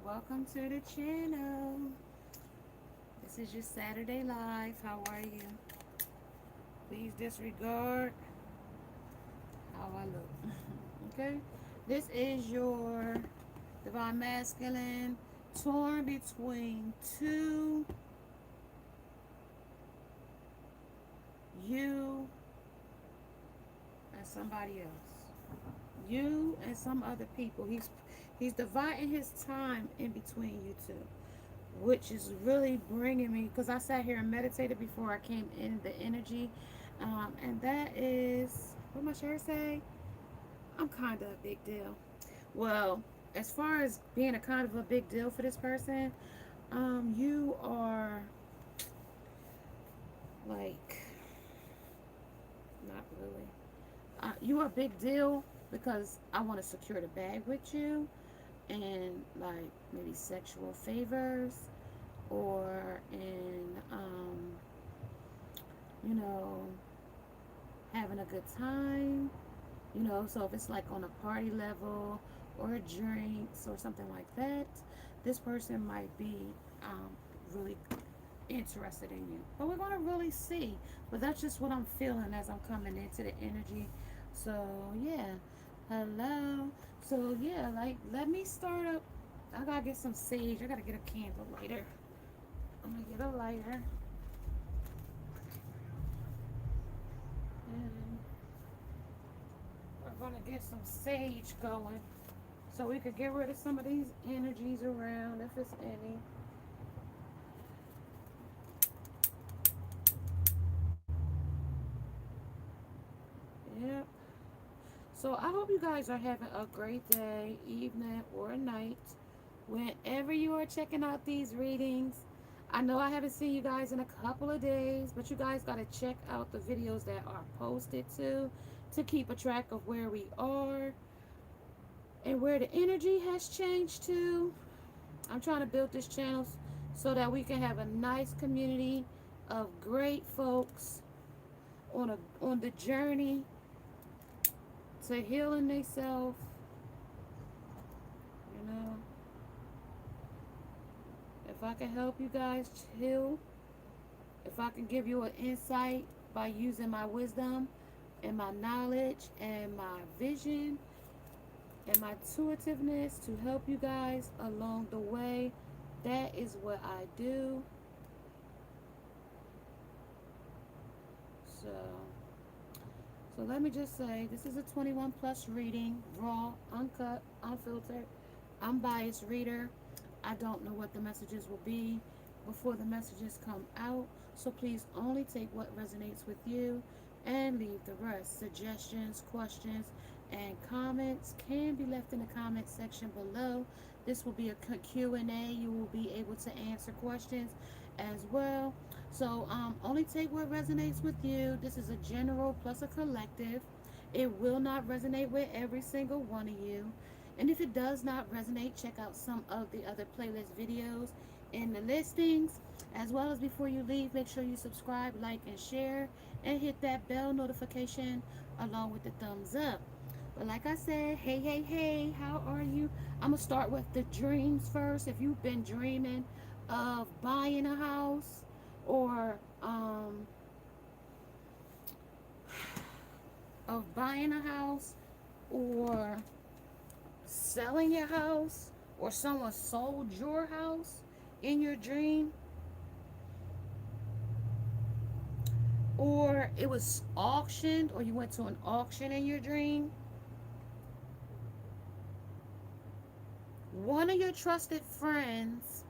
welcome to the channel. This is your Saturday Live. How are you? Please disregard how I look. Okay? This is your Divine Masculine torn between two, you and somebody else. You and some other people. He's dividing his time in between you two, which is really bringing me, because I sat here and meditated before I came in the energy, and that is what my shirt say. I'm kind of a big deal. Well, as far as being a kind of a big deal for this person, you are like not really. You are a big deal because I want to secure the bag with you, and like maybe sexual favors, or in you know, having a good time, so if it's like on a party level or drinks or something like that, this person might be really interested in you, but we're going to really see. But that's just what I'm feeling as I'm coming into the energy. So yeah, hello. So yeah, like, let me start up. I gotta get some sage. I gotta get a candle lighter. I'm gonna get a lighter, and we're gonna get some sage going so we could get rid of some of these energies around, if it's any. Yep. So I hope you guys are having a great day, evening, or night whenever you are checking out these readings. I know I haven't seen you guys in a couple of days, but you guys got to check out the videos that are posted to keep a track of where we are and where the energy has changed to. I'm trying to build this channel so that we can have a nice community of great folks on the journey to healing themselves. You know, if I can help you guys heal, if I can give you an insight by using my wisdom and my knowledge and my vision and my intuitiveness to help you guys along the way, that is what I do. So, so let me just say, this is a 21 plus reading, raw, uncut, unfiltered, unbiased reader. I don't know what the messages will be before the messages come out, so please only take what resonates with you and leave the rest. Suggestions, questions, and comments can be left in the comment section below. This will be a Q&A. You will be able to answer questions as well. So only take what resonates with you. This is a general plus a collective. It will not resonate with every single one of you. And if it does not resonate, check out some of the other playlist videos in the listings. As well as, before you leave, make sure you subscribe, like, and share, and hit that bell notification along with the thumbs up. But like I said, hey, hey, hey, how are you? I'm going to start with the dreams first. If you've been dreaming of buying a house, or of buying a house, or selling your house, or someone sold your house in your dream, or it was auctioned, or you went to an auction in your dream, one of your trusted friends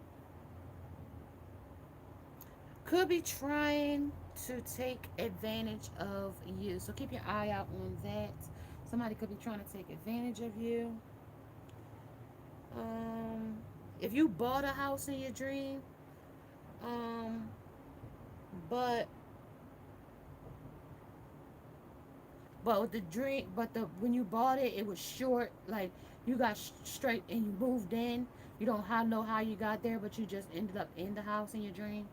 could be trying to take advantage of you. So keep your eye out on that. Somebody could be trying to take advantage of you. If you bought a house in your dream, um, but with the dream, but the when you bought it, it was short. Like, you got straight and you moved in. You don't know how you got there, but you just ended up in the house in your dream.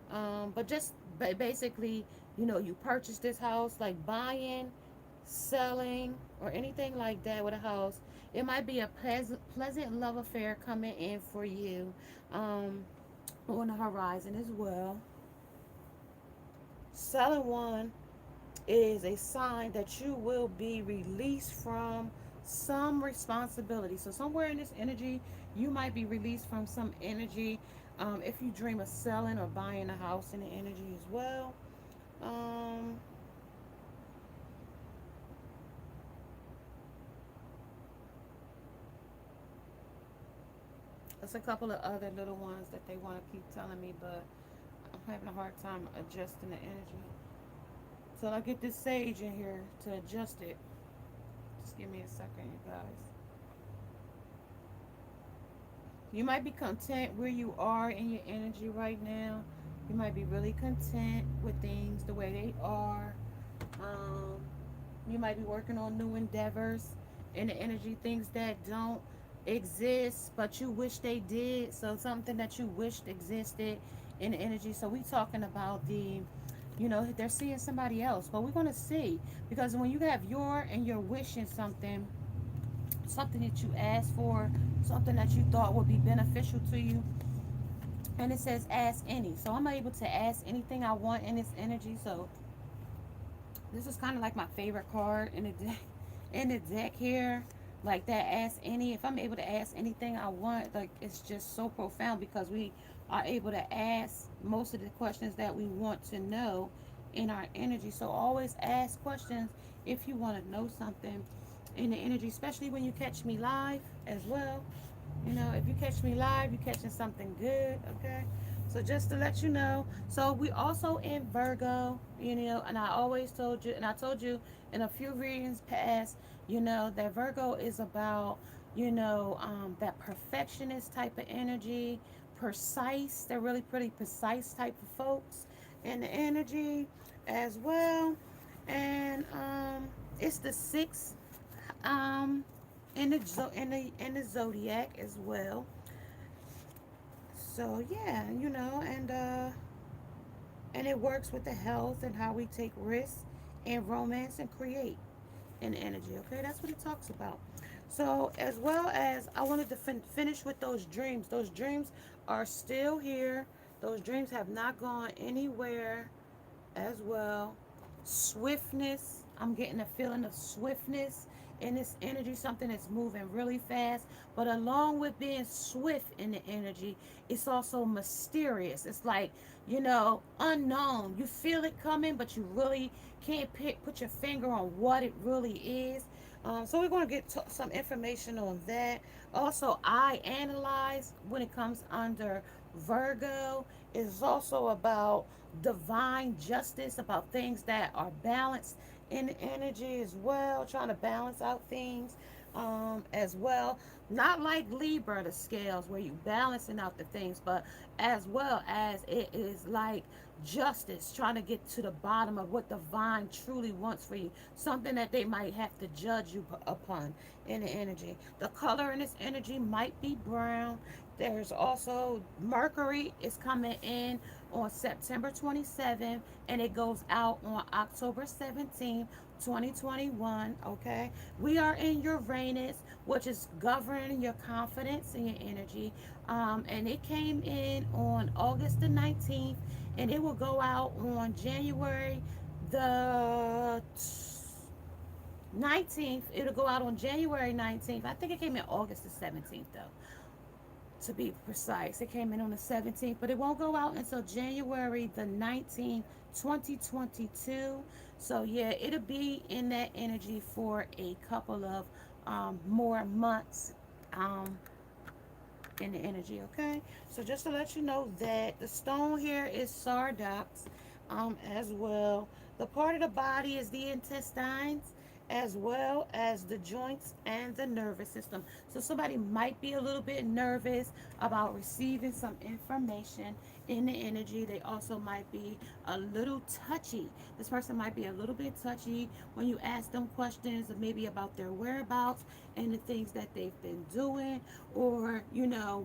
But just basically, you purchased this house, like buying, selling, or anything like that with a house. It might be a pleasant love affair coming in for you um, on the horizon as well. Selling one is a sign that you will be released from some responsibility. So somewhere in this energy, you might be released from some energy. If you dream of selling or buying a house in the energy as well. Um, there's a couple of other little ones that they want to keep telling me, but I'm having a hard time adjusting the energy. So I get this sage in here to adjust it. Just give me a second, you guys. You might be content where you are in your energy right now. You might be really content with things the way they are. Um, you might be working on new endeavors in the energy, things that don't exist, but you wish they did. So something that you wished existed in the energy. So we talking about they're seeing somebody else, but we're gonna see because when you have your and you're wishing something that you asked for, something that you thought would be beneficial to you, and it says ask any. So I'm able to ask anything I want in this energy. So this is kind of like my favorite card in the deck. In the deck here, like that ask any. If I'm able to ask anything I want, like it's just so profound because we are able to ask most of the questions that we want to know in our energy. So always ask questions if you want to know something in the energy, especially when you catch me live as well. If you catch me live, you're catching something good, okay? So just to let you know, so we also in Virgo, and I always told you, and I told you in a few readings past, that Virgo is about, that perfectionist type of energy, precise, they're really pretty precise type of folks in the energy as well. And it's the sixth um in the zodiac as well. So yeah, and it works with the health and how we take risks and romance and create in energy. Okay, that's what it talks about. So as well as I wanted to finish with those dreams. Those dreams are still here. Those dreams have not gone anywhere as well. Swiftness. I'm getting a feeling of swiftness in this energy, something that's moving really fast. But along with being swift in the energy, it's also mysterious. It's like, unknown. You feel it coming, but you really can't put your finger on what it really is. So we're going to get some information on that. Also, I analyze when it comes under Virgo is also about divine justice, about things that are balanced in the energy as well, trying to balance out things as well. Not like Libra, the scales, where you balancing out the things, but as well as it is like justice, trying to get to the bottom of what divine truly wants for you, something that they might have to judge you upon in the energy. The color in this energy might be brown. There's also Mercury is coming in on September 27th and it goes out on October 17th, 2021. Okay, we are in Uranus, which is governing your confidence and your energy. And it came in on August the 19th and it will go out on January the 19th. It'll go out on January 19th. I think it came in August the 17th though, to be precise. It came in on the 17th, but it won't go out until January the 19th, 2022. So yeah, it'll be in that energy for a couple of more months in the energy, okay? So just to let you know that the stone here is sardox as well. The part of the body is the intestines as well as the joints and the nervous system. So somebody might be a little bit nervous about receiving some information in the energy. They also might be a little touchy. This person might be a little bit touchy when you ask them questions maybe about their whereabouts and the things that they've been doing, or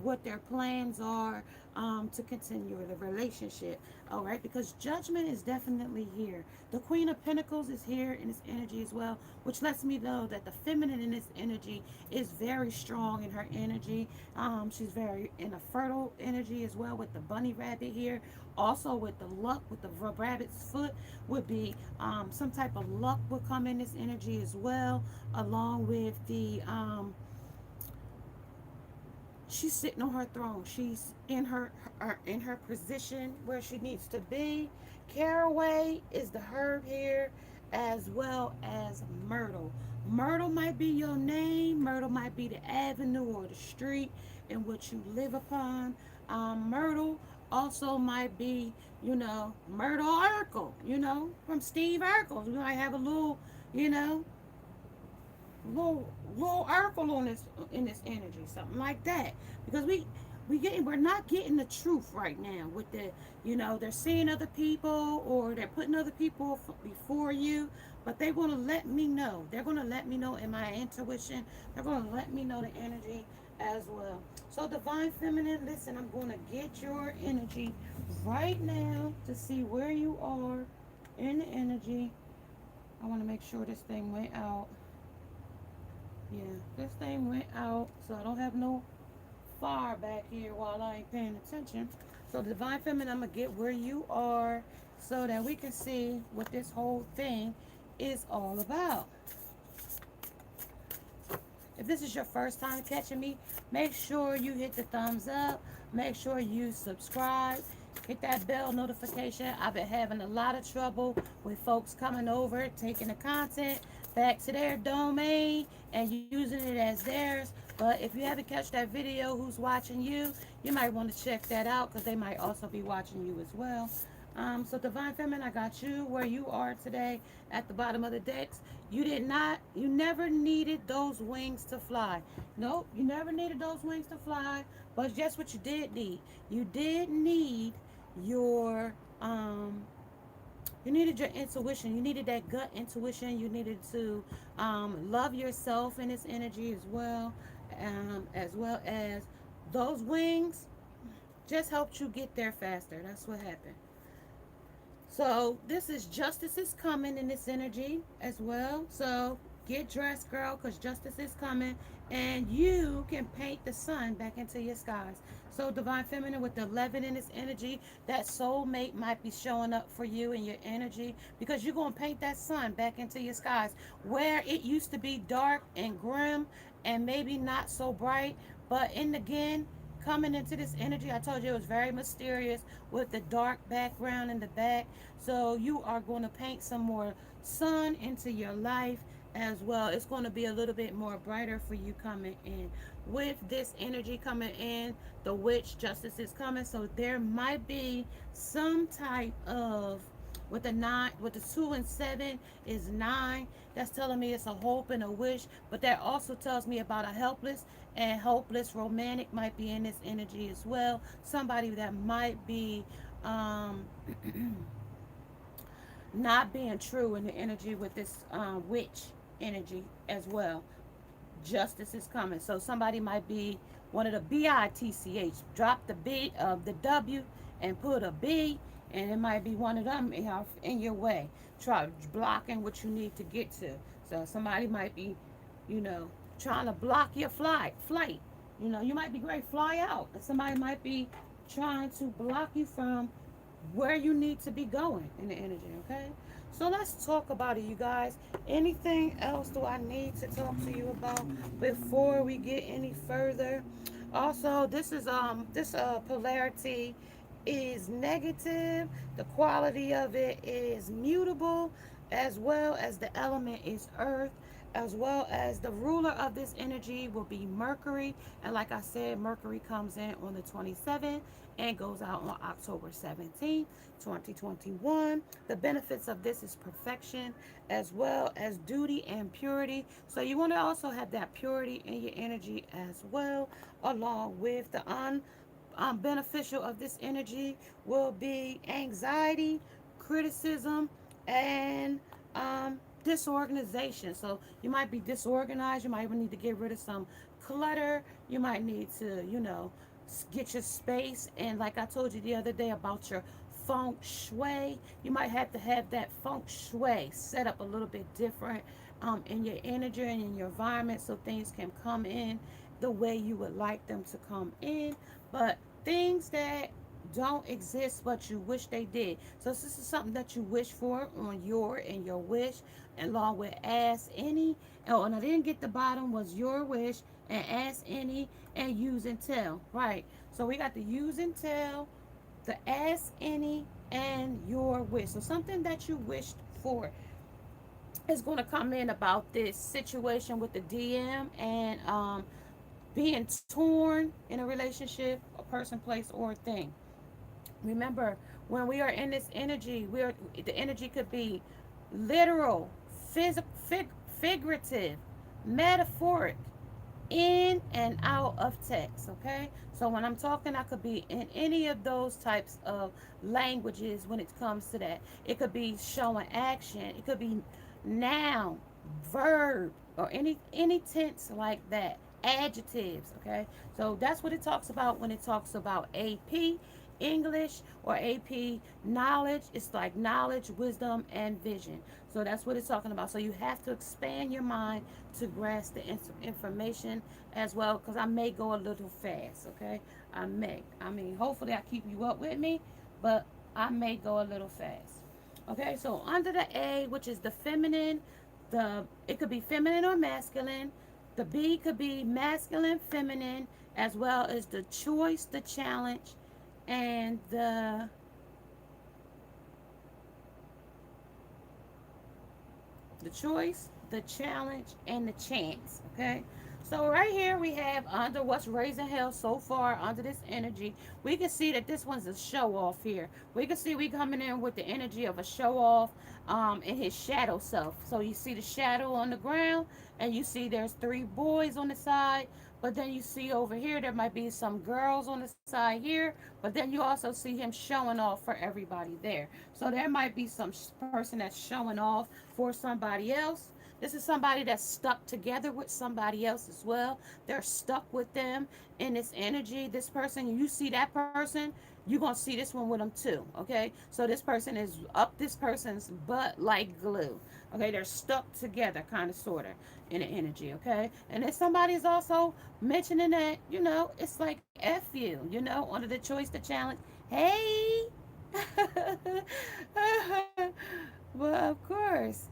what their plans are, to continue the relationship. All right, because judgment is definitely here. The Queen of Pentacles is here in this energy as well, which lets me know that the feminine in this energy is very strong in her energy. She's very in a fertile energy as well, with the bunny rabbit here. Also with the luck, with the rabbit's foot, would be some type of luck will come in this energy as well, along with the she's sitting on her throne. She's in her position where she needs to be. Caraway is the herb here, as well as myrtle. Myrtle might be your name. Myrtle might be the avenue or the street in which you live upon. Myrtle also might be, Myrtle Urkel, from Steve Urkel. We might have a little, you know, little Urkel on this in this energy, something like that. Because we're not getting the truth right now with the, they're seeing other people, or they're putting other people before you, but they want to let me know. They're going to let me know in my intuition. They're going to let me know the energy as well. So divine feminine, listen, I'm going to get your energy right now to see where you are in the energy. I want to make sure this thing went out. Yeah, this thing went out, so I don't have no fire back here while I ain't paying attention. So the divine feminine, I'm gonna get where you are so that we can see what this whole thing is all about. If this is your first time catching me, make sure you hit the thumbs up. Make sure you subscribe. Hit that bell notification. I've been having a lot of trouble with folks coming over, taking the content back to their domain and using it as theirs. But if you haven't catch that video, who's watching you, you might want to check that out, because they might also be watching you as well. So Divine Feminine, I got you where you are today at the bottom of the decks. You never needed those wings to fly. Nope, you never needed those wings to fly. But guess what you did need? You did need your, you needed your intuition. You needed that gut intuition. You needed to love yourself in this energy as well as those wings just helped you get there faster. That's what happened. So this is justice is coming in this energy as well. So get dressed, girl, because justice is coming, and you can paint the sun back into your skies. So divine feminine with the 11 in this energy, that soulmate might be showing up for you in your energy, because you're going to paint that sun back into your skies where it used to be dark and grim and maybe not so bright. But in again, coming into this energy, I told you it was very mysterious with the dark background in the back. So you are going to paint some more sun into your life as well. It's going to be a little bit more brighter for you coming in. With this energy coming in, the witch justice is coming. So there might be some type of, with the 9, with the 2 and 7 is 9. That's telling me it's a hope and a wish. But that also tells me about a helpless and hopeless romantic might be in this energy as well. Somebody that might be not being true in the energy with this witch energy as well. Justice is coming. So somebody might be one of the bitch. Drop the B of the W and put a B, and it might be one of them in your way. Try blocking what you need to get to. So somebody might be, you know, trying to block your flight. You might be great, fly out. And somebody might be trying to block you from where you need to be going in the energy, okay? So let's talk about it, you guys. Anything else do I need to talk to you about before we get any further? Also, this polarity is negative. The quality of it is mutable, as well as the element is earth, as well as the ruler of this energy will be Mercury. And like I said, Mercury comes in on the 27th and goes out on October 17th, 2021. The benefits of this is perfection, as well as duty and purity. So you want to also have that purity in your energy as well, along with the beneficial of this energy will be anxiety, criticism, and disorganization. So you might be disorganized. You might need to get rid of some clutter. You might need to, get your space. And like I told you the other day about your feng shui, you might have to have that feng shui set up a little bit different in your energy and in your environment so things can come in the way you would like them to come in. But things that don't exist but you wish they did. So this is something that you wish for on your wish, along with ask any. Oh, and I didn't get the bottom was your wish and ask any and use and tell. Right. So we got the use and tell, the ask any, and your wish. So something that you wished for is going to come in about this situation with the DM and being torn in a relationship, a person, place, or thing. Remember, when we are in this energy, the energy could be literal, figurative, metaphoric, in and out of text. Okay, so when I'm talking, I could be in any of those types of languages. When it comes to that, it could be showing action, it could be noun, verb, or any tense like that, adjectives. Okay, so that's what it talks about when it talks about AP English or AP knowledge. It's like knowledge, wisdom, and vision. So that's what it's talking about. So you have to expand your mind to grasp the information as well, because I may go a little fast. Okay, I may. I mean, hopefully I keep you up with me, but I may go a little fast. Okay, so under the A, which is the feminine, it could be feminine or masculine. The B could be masculine, feminine, as well as the choice, the challenge, and the choice, the challenge, and the chance. Okay. So right here we have under what's raising hell so far under this energy. We can see that this one's a show off here. We can see we coming in with the energy of a show off in his shadow self. So you see the shadow on the ground, and you see there's three boys on the side. But then you see over here there might be some girls on the side here. But then you also see him showing off for everybody there. So there might be some person that's showing off for somebody else. This is somebody that's stuck together with somebody else as well. They're stuck with them in this energy. This person, you see that person, you're going to see this one with them too. Okay. So this person is up this person's butt like glue. Okay. They're stuck together, kind of, sort of, in the energy. Okay. And then somebody is also mentioning that, it's like F you, under the choice, the challenge. Hey. Well, of course.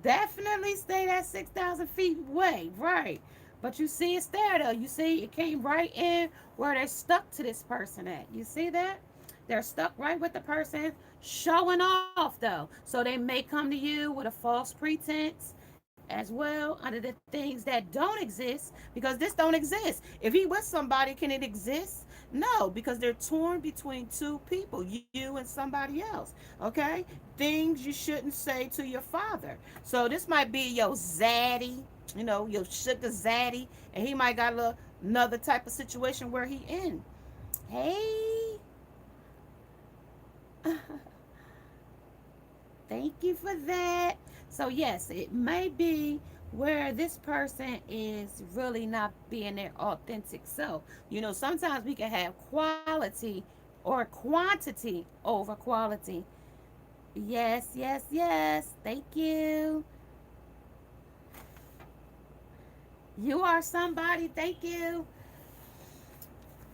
Definitely stay that 6,000 feet away, right? But you see it's there though. You see it came right in where they're stuck to this person at. You see that? They're stuck right with the person showing off though. So they may come to you with a false pretense as well under the things that don't exist, because this don't exist. If he with somebody, can it exist? No, because they're torn between two people, you and somebody else. Okay, things you shouldn't say to your father. So this might be your zaddy, your sugar zaddy, and he might got another type of situation where he in. Hey. Thank you for that. So, yes, it may be where this person is really not being their authentic self. Sometimes we can have quality or quantity over quality. Yes, yes, yes. Thank you. You are somebody. Thank you.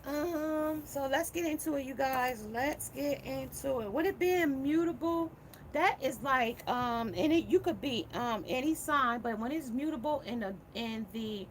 So let's get into it, you guys. Let's get into it. With it being mutable, that is like and you could be any sign, but when it's mutable in the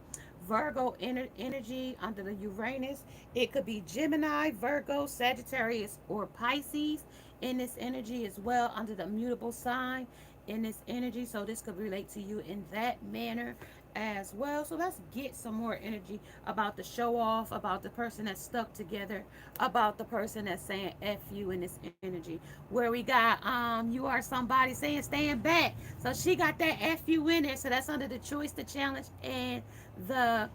Virgo energy under the Uranus, it could be Gemini, Virgo, Sagittarius, or Pisces in this energy as well under the mutable sign in this energy. So this could relate to you in that manner as well. So let's get some more energy about the show off, about the person that's stuck together, about the person that's saying F you in this energy. Where we got you are somebody saying stand back. So she got that F you in there. So that's under the choice, the challenge, and the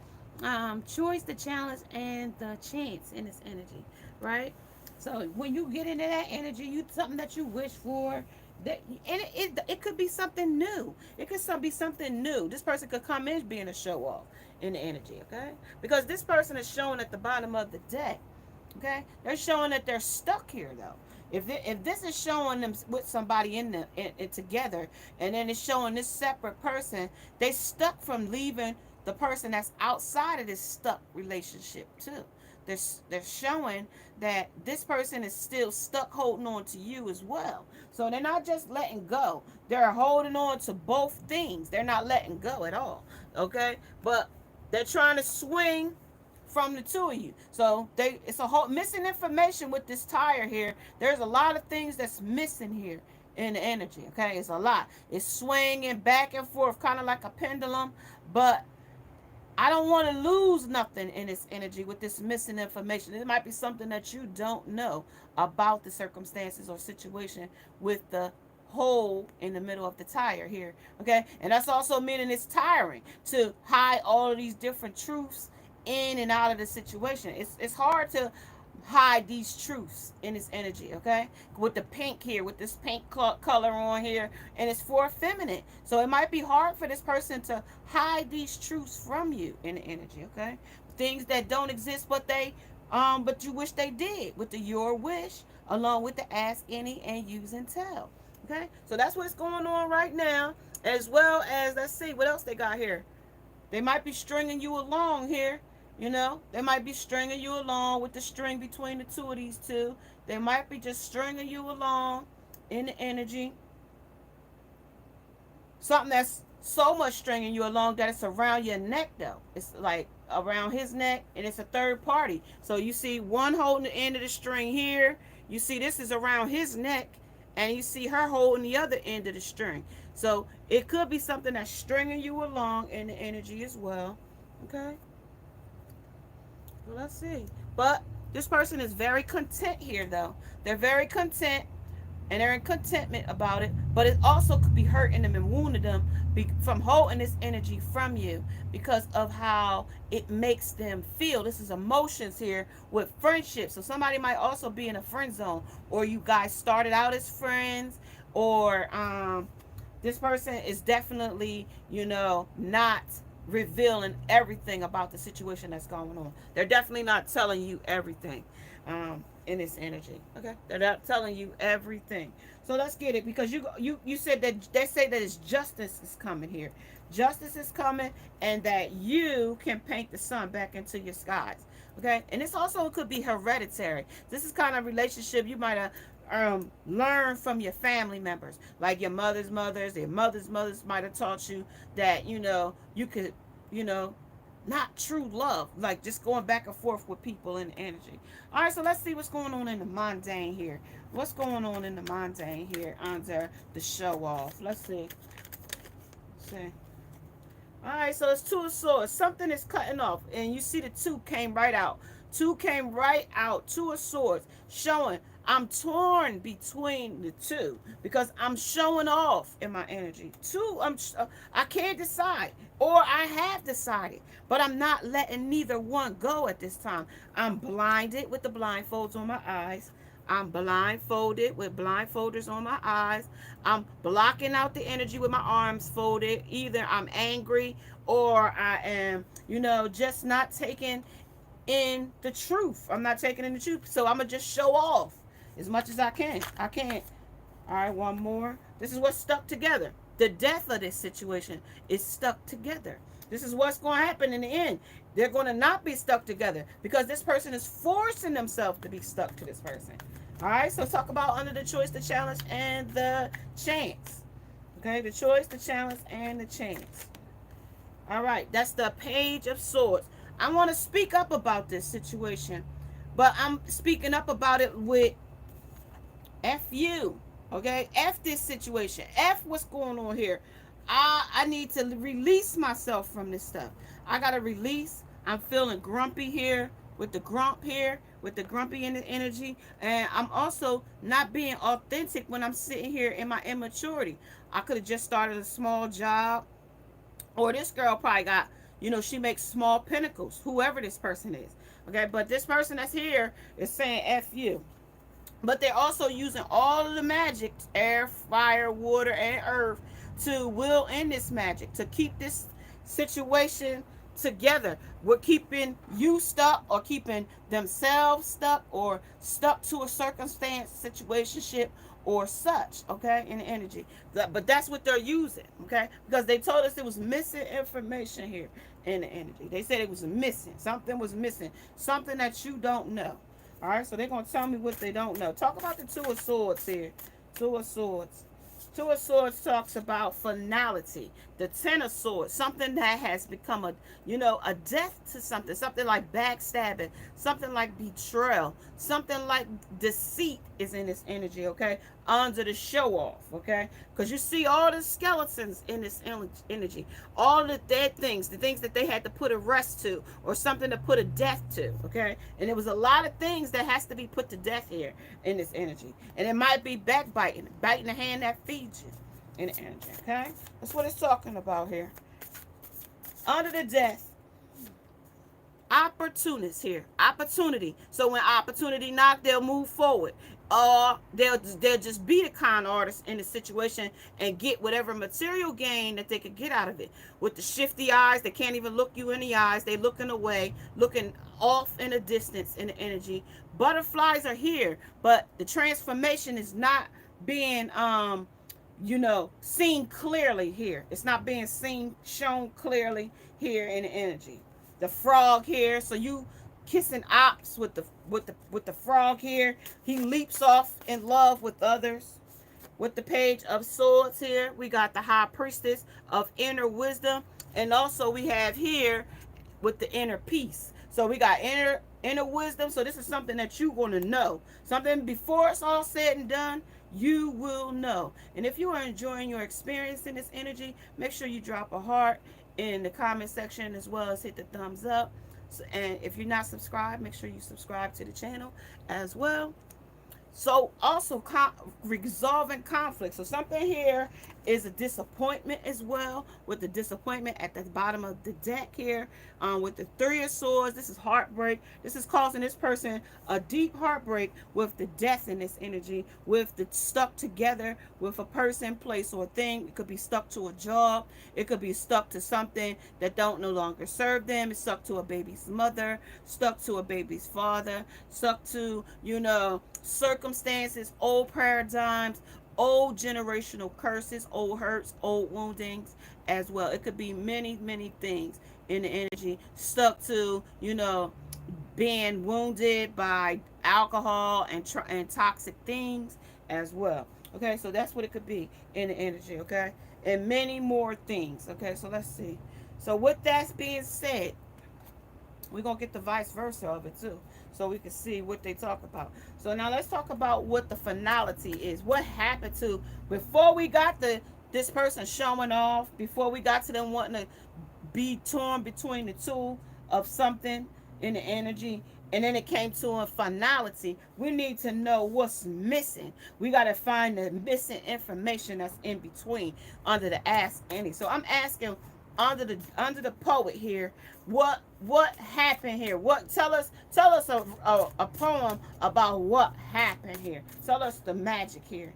choice, the challenge, and the chance in this energy, right? So when you get into that energy, you something that you wish for, And it could be something new. It could be something new. This person could come in being a show off in the energy, okay? Because this person is showing at the bottom of the deck, okay? They're showing that they're stuck here, though. If this is showing them with somebody in together, and then it's showing this separate person, they stuck from leaving the person that's outside of this stuck relationship too. They're, they're showing that this person is still stuck holding on to you as well. So they're not just letting go. They're holding on to both things. They're not letting go at all. Okay? But they're trying to swing from the two of you. So it's a whole missing information with this tire here. There's a lot of things that's missing here in the energy. Okay? It's a lot. It's swinging back and forth, kind of like a pendulum. But I don't want to lose nothing in this energy with this missing information. It might be something that you don't know about the circumstances or situation with the hole in the middle of the tire here. Okay? And that's also meaning it's tiring to hide all of these different truths in and out of the situation. It's hard to hide these truths in this energy, okay? With the pink here, with this pink color on here, and it's for feminine. So it might be hard for this person to hide these truths from you in the energy, okay? Things that don't exist, but you wish they did, with the your wish, along with the ask any and use and tell, okay? So that's what's going on right now, as well as, let's see, what else they got here? They might be stringing you along here. You know, they might be stringing you along with the string between the two of these two. They might be just stringing you along in the energy. Something that's so much stringing you along that it's around your neck, though. It's like around his neck, and it's a third party. So you see one holding the end of the string here. You see this is around his neck, and you see her holding the other end of the string. So it could be something that's stringing you along in the energy as well. Okay? Well, let's see. But this person is very content here, though. They're very content, and they're in contentment about it. But it also could be hurting them and wounding them from holding this energy from you because of how it makes them feel. This is emotions here with friendships. So somebody might also be in a friend zone, or you guys started out as friends, or this person is definitely, not revealing everything about the situation that's going on. They're definitely not telling you everything in this energy. Okay, they're not telling you everything. So let's get it, because you said that they say that it's justice is coming here. Justice is coming, and that you can paint the sun back into your skies. Okay, and this also could be hereditary. This is kind of relationship you might have learn from your family members, like your mother's mothers. Your mother's mothers might have taught you that you could not true love, like just going back and forth with people in energy. All right, so let's see what's going on in the mundane here. What's going on in the mundane here under the show off? Let's see. All right, so it's two of swords. Something is cutting off, and you see the two came right out. Two came right out. Two of swords showing I'm torn between the two because I'm showing off in my energy. Two, I can't decide, or I have decided, but I'm not letting neither one go at this time. I'm blinded with the blindfolds on my eyes. I'm blindfolded with blindfolders on my eyes. I'm blocking out the energy with my arms folded. Either I'm angry or I am, just not taking in the truth. I'm not taking in the truth. So I'm going to just show off as much as I can. I can't. All right, one more. This is what's stuck together. The death of this situation is stuck together. This is what's going to happen in the end. They're going to not be stuck together because this person is forcing themselves to be stuck to this person. All right, so talk about under the choice, the challenge, and the chance. Okay, the choice, the challenge, and the chance. All right, that's the Page of Swords. I want to speak up about this situation, but I'm speaking up about it with F you. Okay, F this situation. F what's going on here. I need to release myself from this stuff. I got to release. I'm feeling grumpy here with the grump here, with the grumpy in the energy. And I'm also not being authentic when I'm sitting here in my immaturity. I could have just started a small job. Or this girl probably got, she makes small pinnacles, whoever this person is. Okay, but this person that's here is saying F you. But they're also using all of the magic, air, fire, water, and earth, to will in this magic, to keep this situation together. We're keeping you stuck, or keeping themselves stuck, or stuck to a circumstance, situationship, or such, okay, in the energy. But that's what they're using, okay, because they told us there was missing information here in the energy. They said it was missing. Something was missing. Something that you don't know. All right, so they're going to tell me what they don't know. Talk about the Two of Swords here. Two of Swords. Two of Swords talks about finality. The Ten of Swords, something that has become a death to something. Something like backstabbing. Something like betrayal. Something like deceit is in this energy, okay? Under the show off, okay? Because you see all the skeletons in this energy. All the dead things, the things that they had to put a rest to, or something to put a death to, okay? And there was a lot of things that has to be put to death here in this energy. And it might be backbiting, biting the hand that feeds you in the energy, okay? That's what it's talking about here. Under the death, opportunists here. Opportunity. So when opportunity knock, they'll move forward. They'll just be the con artist in the situation and get whatever material gain that they could get out of it. With the shifty eyes, they can't even look you in the eyes. They looking away, looking off in the distance in the energy. Butterflies are here, but the transformation is not being seen clearly here. It's not being shown clearly here in the energy. The frog here, so you kissing ops with the frog here. He leaps off in love with others. With the Page of Swords here, we got the High Priestess of inner wisdom, and also we have here with the inner peace. So we got inner wisdom. So this is something that you're going to know. Something before it's all said and done, you will know. And if you are enjoying your experience in this energy, make sure you drop a heart in the comment section, as well as hit the thumbs up. And if you're not subscribed, make sure you subscribe to the channel as well. So also resolving conflict. So something here is a disappointment as well, with the disappointment at the bottom of the deck here. With the Three of Swords, this is heartbreak. This is causing this person a deep heartbreak with the death in this energy, with the stuck together with a person, place, or thing. It could be stuck to a job. It could be stuck to something that don't no longer serve them. It's stuck to a baby's mother, stuck to a baby's father, stuck to, circumstances, old paradigms, old generational curses, old hurts, old woundings as well. It could be many, many things in the energy. Stuck to, being wounded by alcohol and toxic things as well. Okay, so that's what it could be in the energy, okay? And many more things. Okay, so let's see. So with that being said, we're going to get the vice versa of it too, so we can see what they talk about. So now let's talk about what the finality is. What happened to, before we got this person showing off, before we got to them wanting to be torn between the two of something in the energy, and then it came to a finality. We need to know what's missing. We got to find the missing information that's in between under the Ask Any. So I'm asking, under the poet here, what happened here? What tell us a poem about what happened here. Tell us the magic here.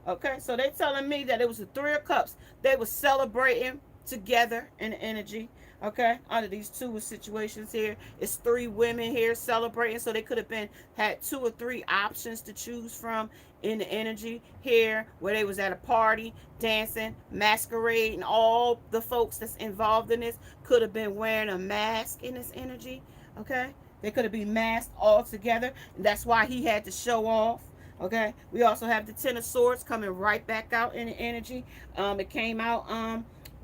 Okay, so they telling me that it was the Three of Cups. They were celebrating together in the energy. Okay, under these two situations here, it's three women here celebrating, so they could have had 2 or 3 options to choose from in the energy here, where they was at a party dancing, masquerading. All the folks that's involved in this could have been wearing a mask in this energy. Okay, they could have been masked all together, and that's why he had to show off. Okay, we also have the Ten of Swords coming right back out in the energy. It came out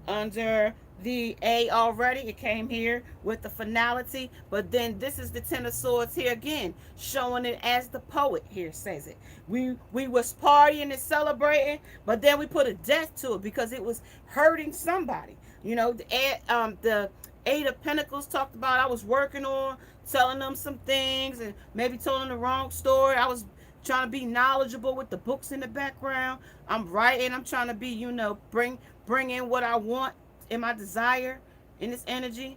under the A already. It came here with the finality, but then this is the Ten of Swords here again, showing it as the poet here says it. We was partying and celebrating, but then we put a death to it because it was hurting somebody. The Eight of Pentacles talked about, I was working on telling them some things and maybe told them the wrong story. I was trying to be knowledgeable with the books in the background. I'm writing. I'm trying to be, bring in what I want in my desire in this energy.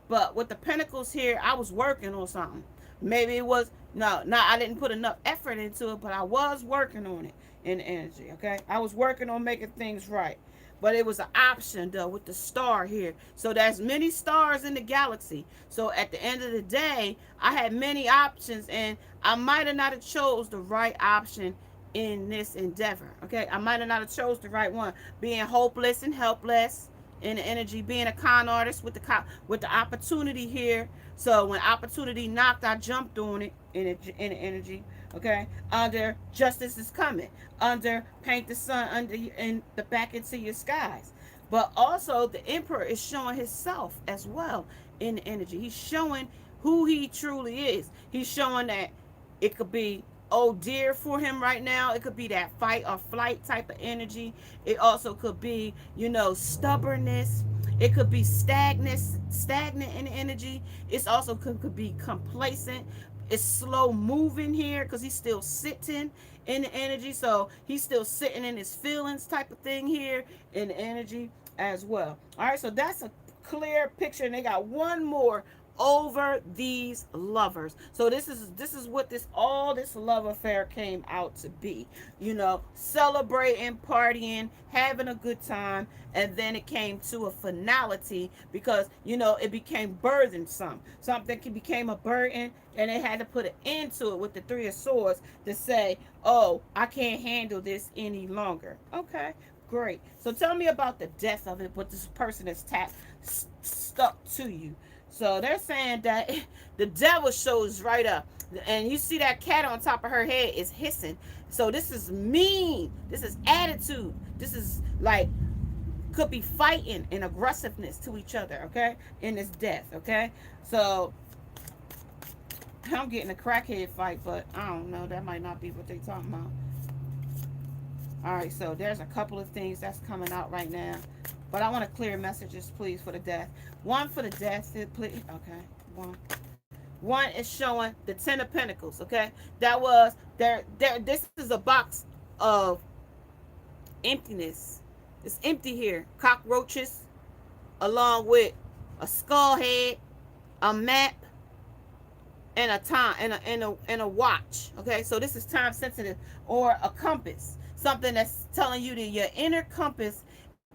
But with the Pentacles here, I was working on something. Maybe it was, no, I didn't put enough effort into it, but I was working on it in energy, okay? I was working on making things right. But it was an option though with the star here. So there's many stars in the galaxy. So at the end of the day, I had many options, and I might have not have chose the right option in this endeavor. Okay, I might have not have chose the right one. Being hopeless and helpless in the energy, being a con artist with the opportunity here. So when opportunity knocked, I jumped on it in the energy. Okay, under justice is coming, under paint the sun under in the back into your skies. But also the emperor is showing himself as well in the energy. He's showing who he truly is. He's showing that it could be oh dear for him right now. It could be that fight or flight type of energy. It also could be, stubbornness. It could be stagnant in energy. It's also could be complacent. It's slow moving here because he's still sitting in the energy. So he's still sitting in his feelings type of thing here in the energy as well. All right, so that's a clear picture. And they got one more over these lovers. So this is what all this love affair came out to be. Celebrating, partying, having a good time, and then it came to a finality because it became burdensome. Something became a burden, and they had to put an end to it with the Three of Swords to say, "Oh, I can't handle this any longer." Okay, great. So tell me about the death of it, but this person is stuck to you. So they're saying that the devil shows right up. And you see that cat on top of her head is hissing. So this is mean. This is attitude. This is like, could be fighting and aggressiveness to each other, okay? In this death, okay? So I'm getting a crackhead fight, but I don't know. That might not be what they're talking about. All right, so there's a couple of things that's coming out right now. But I want to clear messages, please, for the death. One for the death, please. Okay, one is showing the Ten of Pentacles. Okay, that was there. This is a box of emptiness. It's empty here. Cockroaches, along with a skull head, a map, and a time and a watch. Okay, so this is time sensitive, or a compass. Something that's telling you that your inner compass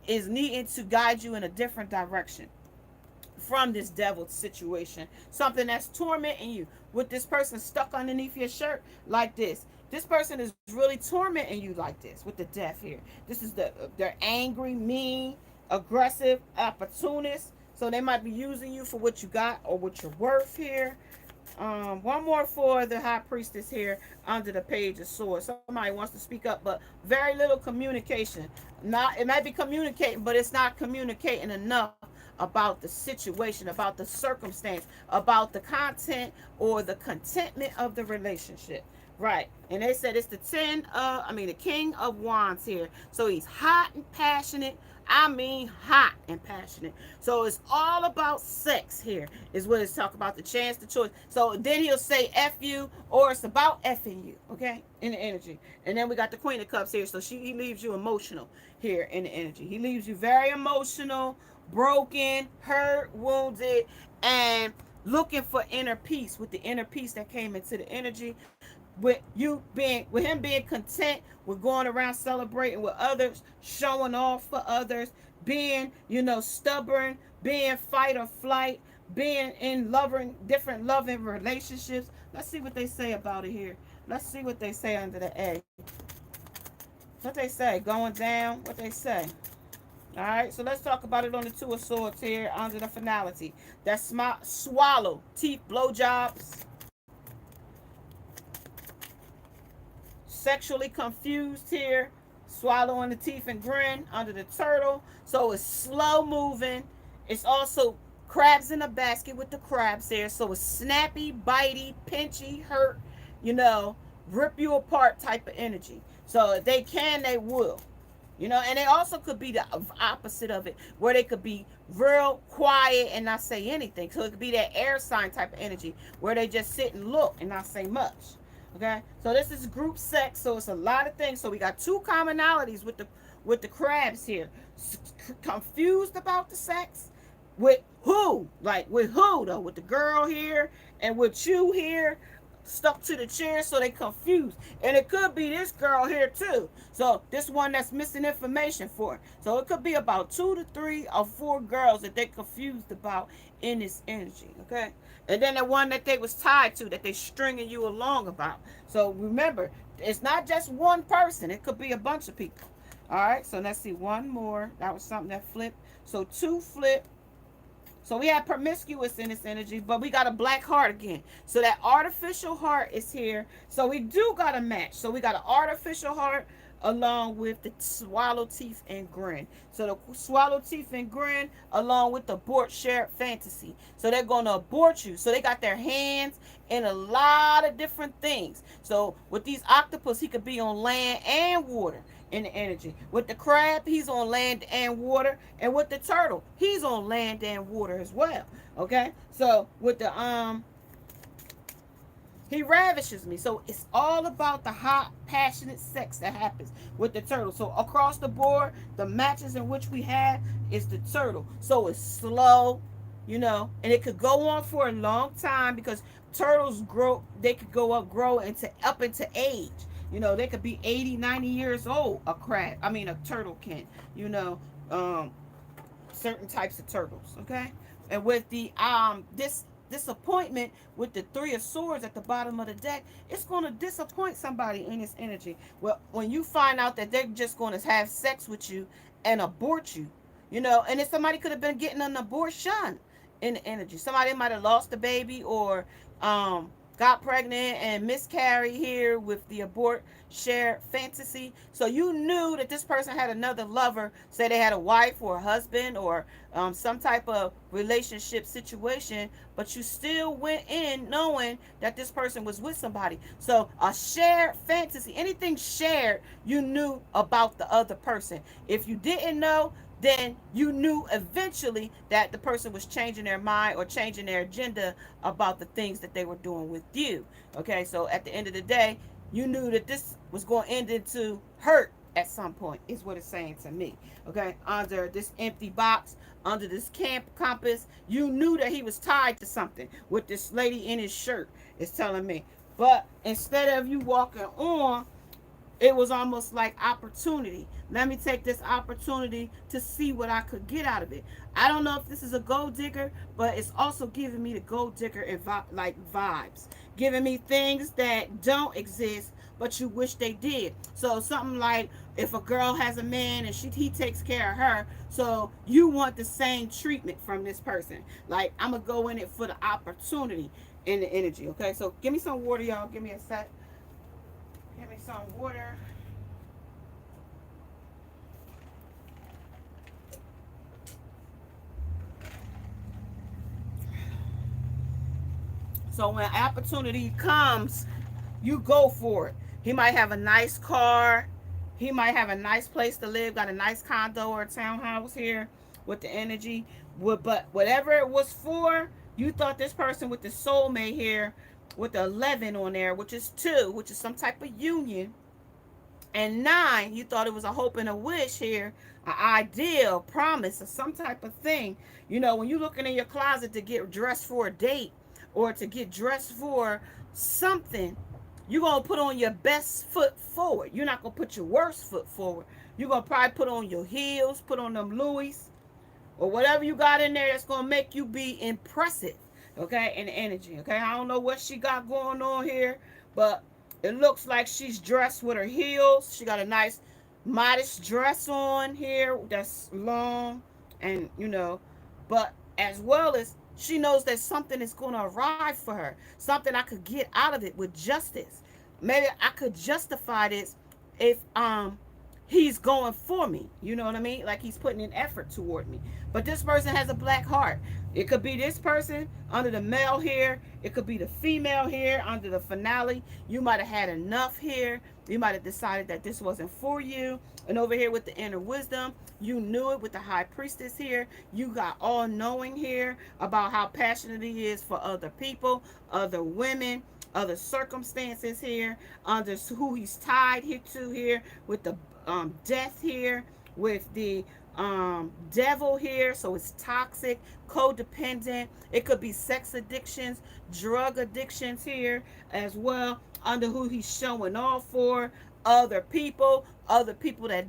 is needing to guide you in a different direction from this devil situation. Something that's tormenting you. With this person stuck underneath your shirt like this. This person is really tormenting you like this with the death here. This is they're angry, mean, aggressive, opportunist. So they might be using you for what you got or what you're worth here. One more for the high priestess here under the page of swords. Somebody wants to speak up, but very little communication. It might be communicating, but it's not communicating enough about the situation, about the circumstance, about the content or the contentment of the relationship. Right. And they said it's the King of Wands here. So he's hot and passionate. I mean hot and passionate. So it's all about sex here is what it's talking about, the chance, the choice. So then he'll say F you, or it's about effing you, okay, in the energy. And then we got the Queen of Cups here. So he leaves you emotional here in the energy. He leaves you very emotional, broken, hurt, wounded, and looking for inner peace, with the inner peace that came into the energy. With him being content with going around celebrating with others, showing off for others, being, stubborn, being fight or flight, being in different loving relationships. Let's see what they say about it here. Let's see what they say under the A. What they say, going down, what they say. All right, so let's talk about it on the Two of Swords here under the finality. That's swallow, teeth, blowjobs. Sexually confused here, swallowing the teeth and grin under the turtle. So it's slow moving. It's also crabs in a basket with the crabs there. So it's snappy, bitey, pinchy, hurt, rip you apart type of energy. So if they can, they will. And they also could be the opposite of it, where they could be real quiet and not say anything. So it could be that air sign type of energy, where they just sit and look and not say much. Okay, so this is group sex, so it's a lot of things. So we got two commonalities with the crabs here. Confused about the sex with who? Like with who though? With the girl here and with you here stuck to the chair, so they confused. And it could be this girl here too. So this one that's missing information for. So it could be about 2 to 3 or 4 girls that they confused about in this energy. Okay. And then the one that they was tied to, that they stringing you along about. So remember, it's not just one person. It could be a bunch of people. All right. So let's see one more. That was something that flipped. So 2 flip. So we have promiscuous in this energy, but we got a black heart again. So that artificial heart is here. So we do got a match. So we got an artificial heart along with the swallow teeth and grin. So the swallow teeth and grin along with the abort shared fantasy. So they're going to abort you. So they got their hands in a lot of different things. So with these octopus, he could be on land and water in the energy. With the crab, he's on land and water. And with the turtle, he's on land and water as well. Okay? So with the he ravishes me. So it's all about the hot, passionate sex that happens with the turtle. So across the board, the matches in which we have is the turtle. So it's slow, you know, and it could go on for a long time because turtles grow, they could grow up into age. You know, they could be 80, 90 years old, a turtle can, you know, certain types of turtles, okay? And with the disappointment with the 3 of swords at the bottom of the deck, it's going to disappoint somebody in this energy. Well, when you find out that they're just going to have sex with you and abort you, you know, and then somebody could have been getting an abortion in the energy. Somebody might have lost a baby or got pregnant and miscarried here with the abort shared fantasy. So you knew that this person had another lover, say they had a wife or a husband or some type of relationship situation, but you still went in knowing that this person was with somebody. So a shared fantasy, anything shared, you knew about the other person. If you didn't know, then you knew eventually that the person was changing their mind or changing their agenda about the things that they were doing with you. Okay, so at the end of the day, you knew that this was going to end into hurt at some point, is what it's saying to me. Okay, under this empty box, under this compass, you knew that he was tied to something with this lady in his shirt, it's telling me. But instead of you walking on, it was almost like opportunity. Let me take this opportunity to see what I could get out of it. I don't know if this is a gold digger, but it's also giving me the gold digger like vibes. Giving me things that don't exist, but you wish they did. So something like if a girl has a man and he takes care of her, so you want the same treatment from this person. Like, I'm going to go in it for the opportunity in the energy. Okay, so give me some water, y'all. Give me a sec. Give me some water. So when opportunity comes, you go for it. He might have a nice car. He might have a nice place to live, got a nice condo or a townhouse here with the energy. But whatever it was for, you thought this person with the soulmate here with the 11 on there, which is 2, which is some type of union. And 9, you thought it was a hope and a wish here, an ideal, promise, or some type of thing. You know, when you're looking in your closet to get dressed for a date or to get dressed for something, you're going to put on your best foot forward. You're not going to put your worst foot forward. You're going to probably put on your heels, put on them Louis, or whatever you got in there that's going to make you be impressive, okay, in the energy, okay? I don't know what she got going on here, but it looks like she's dressed with her heels. She got a nice, modest dress on here that's long and, you know, but as well as she knows that something is going to arrive for her, something I could get out of it with justice. Maybe I could justify this if he's going for me. You know what I mean? Like he's putting in effort toward me. But this person has a black heart. It could be this person under the male here. It could be the female here under the finale. You might have had enough here. You might have decided that this wasn't for you. And over here with the inner wisdom, you knew it with the high priestess here. You got all knowing here about how passionate he is for other people, other women, other circumstances here, under who he's tied here to here with the death here, with the devil here, so it's toxic, codependent. It could be sex addictions, drug addictions here as well, under who he's showing off for, other people that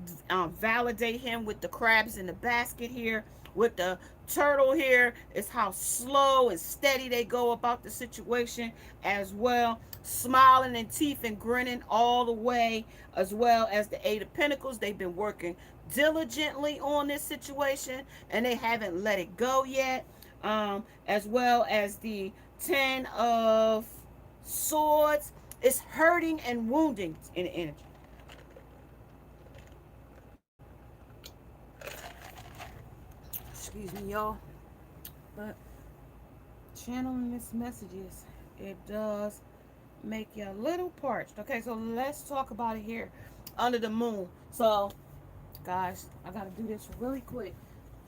validate him with the crabs in the basket here, with the turtle here. Is how slow and steady they go about the situation as well, smiling and teeth and grinning all the way, as well as the Eight of Pentacles. They've been working diligently on this situation and they haven't let it go yet, as well as the Ten of Swords. It's hurting and wounding in the energy. Excuse me, y'all. But channeling this messages, it does make you a little parched. Okay, so let's talk about it here under the moon. So, guys, I gotta do this really quick.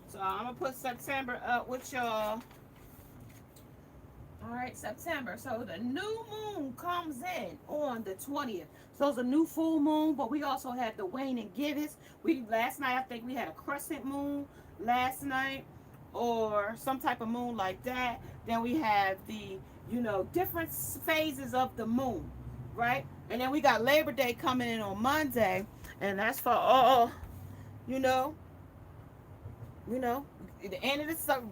So I'm gonna put September up with y'all. All right, September. So the new moon comes in on the 20th. So it's a new full moon, but we also had the wane and gibbous. We last night I think we had a crescent moon last night, or some type of moon like that. Then we have the, different phases of the moon, right? And then we got Labor Day coming in on Monday, and that's for all, you know, the end of the summer.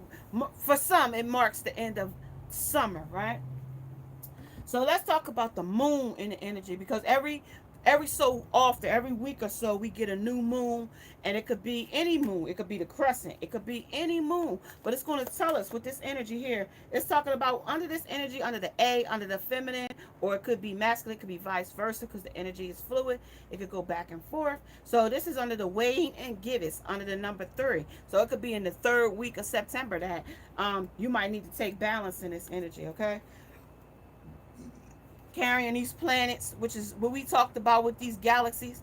For some, it marks the end of summer, right? So let's talk about the moon in the energy, because every so often, every week or so, we get a new moon, and it could be any moon. It could be the crescent. It could be any moon, but it's going to tell us with this energy here. It's talking about under this energy, under the A, under the feminine, or it could be masculine. It could be vice versa, because the energy is fluid. It could go back and forth. So this is under the wane and gibbous, under the number 3. So it could be in the 3rd week of September that you might need to take balance in this energy, okay? Carrying these planets, which is what we talked about with these galaxies.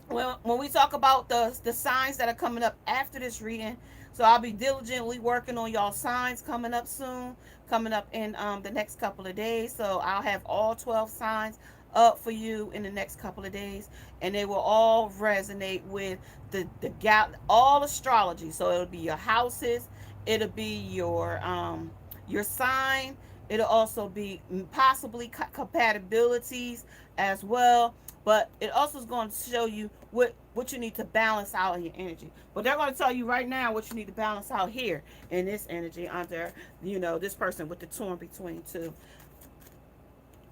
Well, when we talk about the signs that are coming up after this reading, so I'll be diligently working on y'all signs coming up soon, coming up in the next couple of days. So I'll have all 12 signs up for you in the next couple of days, and they will all resonate with all astrology. So it'll be your houses, it'll be your sign. It'll also be possibly compatibilities as well. But it also is going to show you what you need to balance out in your energy. But they're going to tell you right now what you need to balance out here in this energy under, this person with the torn between two.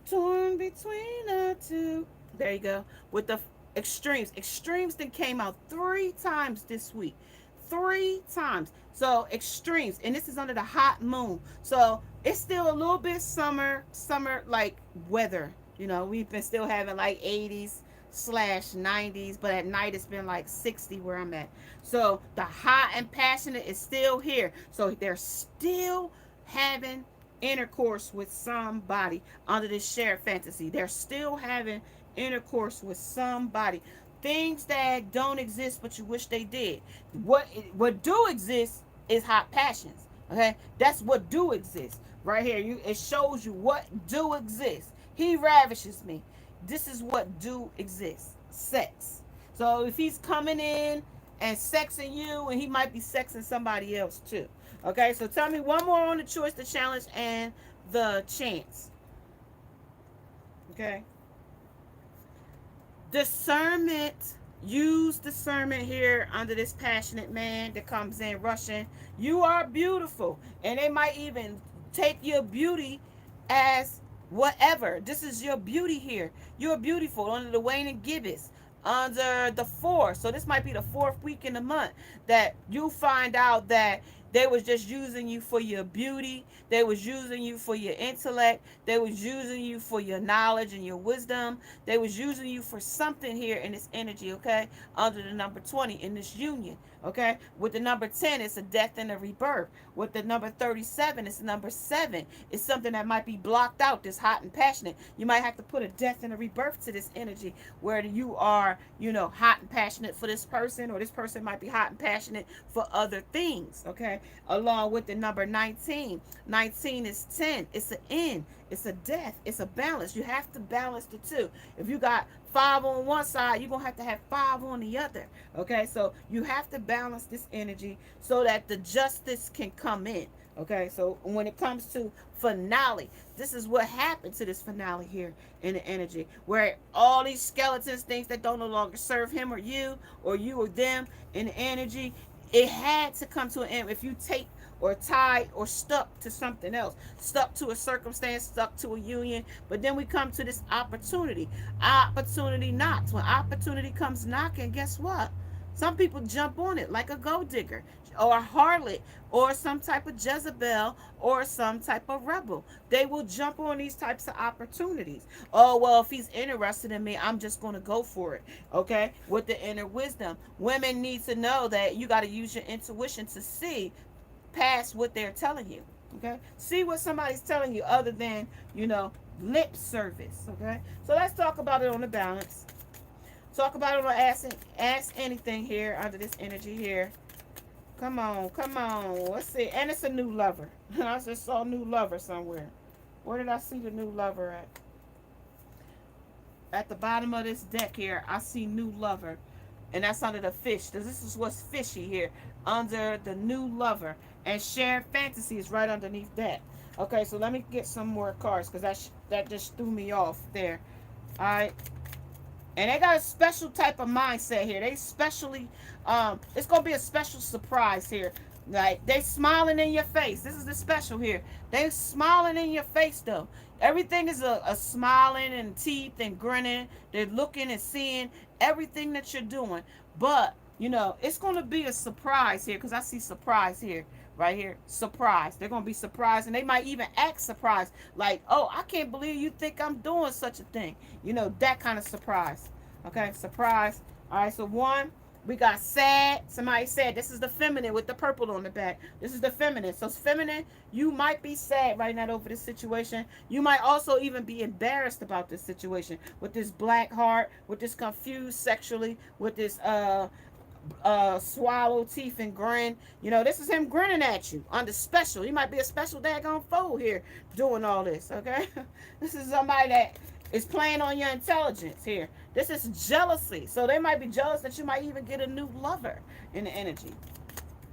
Torn between the two. There you go. With the extremes. Extremes that came out 3 times this week. 3 times. So extremes, and this is under the hot moon. So it's still a little bit summer like weather. We've been still having like 80s/90s, but at night it's been like 60 where I'm at. So the hot and passionate is still here. So they're still having intercourse with somebody under this shared fantasy. They're still having intercourse with somebody. Things that don't exist but you wish they did. What do exist is hot passions. Okay, that's what do exist right here. It shows you what do exist. He ravishes me. This is what do exist. Sex. So if he's coming in and sexing you, and he might be sexing somebody else too. Okay, so tell me one more on the choice, the challenge, and the chance. Okay. Discernment. Use discernment here under this passionate man that comes in rushing. You are beautiful. And they might even take your beauty as whatever. This is your beauty here. You're beautiful under the wane and gibbous. Under the 4th. So this might be the 4th week in the month that you find out that they was just using you for your beauty. They was using you for your intellect. They was using you for your knowledge and your wisdom. They was using you for something here in this energy, okay? Under the number 20 in this union, okay? With the number 10, it's a death and a rebirth. With the number 37, it's number 7. It's something that might be blocked out, this hot and passionate. You might have to put a death and a rebirth to this energy where you are, hot and passionate for this person, or this person might be hot and passionate for other things, okay? Along with the number 19. 19 is 10. It's an end. It's a death. It's a balance. You have to balance the two. If you got 5 on one side, you're going to have 5 on the other. Okay, so you have to balance this energy so that the justice can come in. Okay, so when it comes to finale, this is what happened to this finale here in the energy, where all these skeletons, things that don't no longer serve him or you or them in the energy, it had to come to an end. If you take or tied or stuck to something else, stuck to a circumstance, stuck to a union, but then we come to this opportunity. Opportunity knocks. When opportunity comes knocking, guess what? Some people jump on it like a gold digger or a harlot or some type of Jezebel or some type of rebel. They will jump on these types of opportunities. Oh, well, if he's interested in me, I'm just going to go for it. Okay? With the inner wisdom. Women need to know that you got to use your intuition to see past what they're telling you. Okay? See what somebody's telling you other than, lip service. Okay? So let's talk about it on the balance. Talk about it on ask anything here under this energy here. Come on, come on. Let's see. And it's a new lover. I just saw a new lover somewhere. Where did I see the new lover at? At the bottom of this deck here, I see new lover. And that's under the fish. This is what's fishy here. Under the new lover. And shared fantasy is right underneath that. Okay, so let me get some more cards because that just threw me off there. All right. And they got a special type of mindset here. They specially, it's going to be a special surprise here. Like, they smiling in your face. This is the special here. They smiling in your face, though. Everything is a smiling and teeth and grinning. They're looking and seeing everything that you're doing. But, it's going to be a surprise here because I see surprise here. Right here, surprise. They're going to be surprised, and they might even act surprised. Like, oh, I can't believe you think I'm doing such a thing. That kind of surprise. Okay, surprise. All right, so 1, we got sad. Somebody said this is the feminine with the purple on the back. This is the feminine. So it's feminine. You might be sad right now over this situation. You might also even be embarrassed about this situation with this black heart, with this confused sexually, with this swallow teeth and grin. This is him grinning at you under special. He might be a special daggone foe here doing all this. Okay. This is somebody that is playing on your intelligence here. This is jealousy. So they might be jealous that you might even get a new lover in the energy.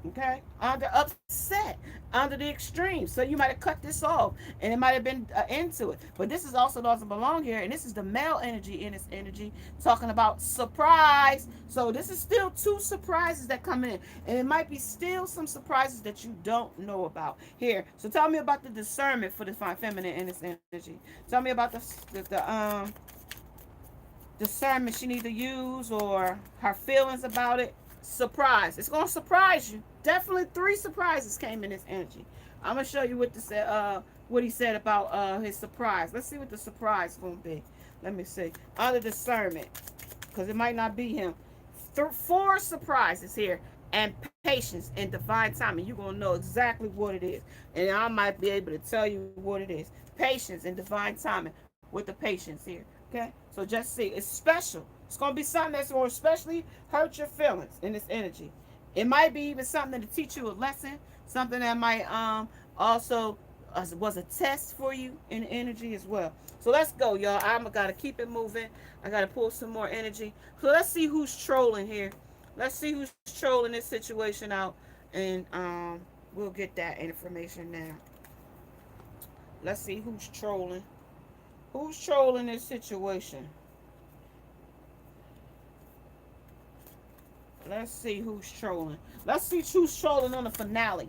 Okay, under upset, under the extreme. So you might have cut this off, and it might have been into it. But this is also doesn't belong here, and this is the male energy in this energy talking about surprise. So this is still 2 surprises that come in, and it might be still some surprises that you don't know about here. So tell me about the discernment for the feminine in this energy. Tell me about the discernment she needs to use or her feelings about it. Surprise. It's going to surprise you. Definitely 3 surprises came in this energy. I'm going to show you what he said about his surprise. Let's see what the surprise is going to be. Let me see. Under discernment. Because it might not be him. 4 surprises here. And patience and divine timing. You're going to know exactly what it is. And I might be able to tell you what it is. Patience and divine timing with the patience here. Okay? So just see. It's special. It's going to be something that's going to especially hurt your feelings in this energy. It might be even something to teach you a lesson. Something that might also was a test for you in energy as well. So let's go, y'all. I'm got to keep it moving. I got to pull some more energy. So let's see who's trolling here. Let's see who's trolling this situation out. And we'll get that information now. Let's see who's trolling. Who's trolling this situation? Let's see who's trolling. Let's see who's trolling on the finale.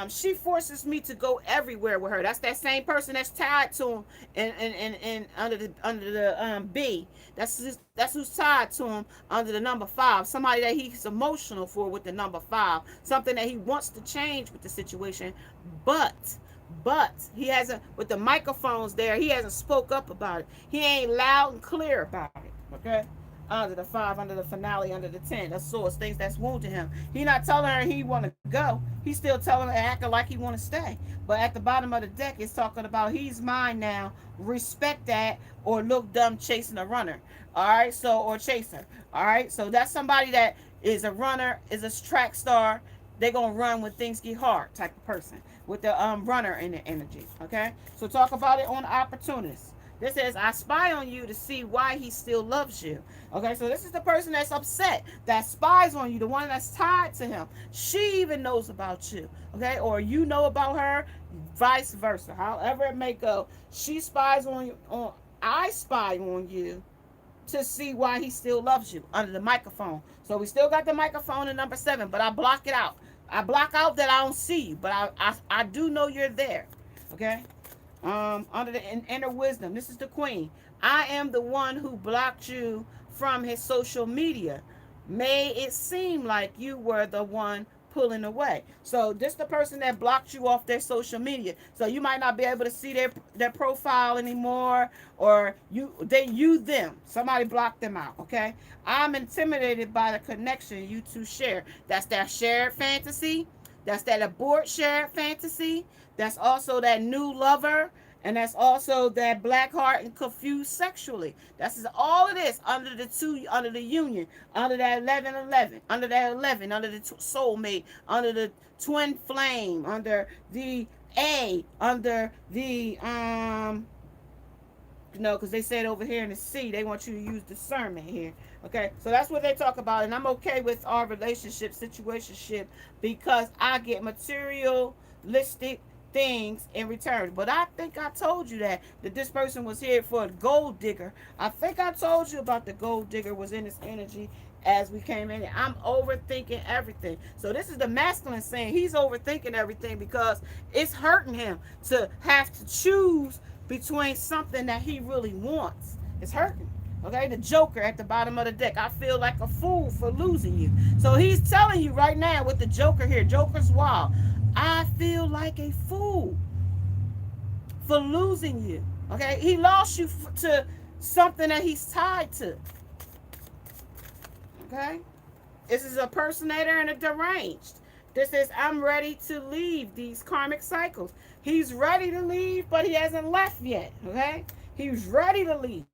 She forces me to go everywhere with her. That's that same person that's tied to him and under the B. That's who's tied to him under the number 5. Somebody that he's emotional for with the number 5. Something that he wants to change with the situation, but he hasn't, with the microphones there, he hasn't spoke up about it. He ain't loud and clear about it. Okay. Under the 5, under the finale, under the 10. That's source, things that's wounded him. He not telling her he want to go. He's still telling her, acting like he want to stay. But at the bottom of the deck, it's talking about he's mine now. Respect that, or look dumb chasing a runner. All right, so or chaser. All right, so that's somebody that is a runner, is a track star. they're going to run when things get hard type of person with the runner in the energy. Okay, so talk about it on opportunists. This says, I spy on you to see why he still loves you. Okay, so this is the person that's upset, that spies on you, the one that's tied to him. She even knows about you, okay, or you know about her, vice versa. However it may go, she spies on you. I spy on you to see why he still loves you under the microphone. So we still got the microphone in number 7, but I block it out. I block out that I don't see you, but I do know you're there. Okay. Under the inner wisdom, this is the queen. I am the one who blocked you from his social media. May it seem like you were the one pulling away. So this the person that blocked you off their social media. So you might not be able to see their profile anymore, or them. Somebody blocked them out. Okay. I'm intimidated by the connection you two share. That's that shared fantasy. That's that abort shared fantasy. That's also that new lover. And that's also that black heart and confused sexually. That's all of this under the union, under that 11, under that 11, under the soulmate, under the twin flame, under the under the because they said over here in the C, they want you to use discernment here. Okay, so that's what they talk about, and I'm okay with our relationship, situationship, because I get materialistic things in return. But I think I told you that this person was here for a gold digger. I think I told you about the gold digger was in this energy as we came in. I'm overthinking everything. So this is the masculine saying he's overthinking everything because it's hurting him to have to choose between something that he really wants. It's hurting. Okay, the Joker at the bottom of the deck. I feel like a fool for losing you. So he's telling you right now with the Joker here, Joker's wild. I feel like a fool for losing you. Okay, he lost you to something that he's tied to. Okay, this is a personator and a deranged. This is, I'm ready to leave these karmic cycles. He's ready to leave, but he hasn't left yet. Okay, he's ready to leave.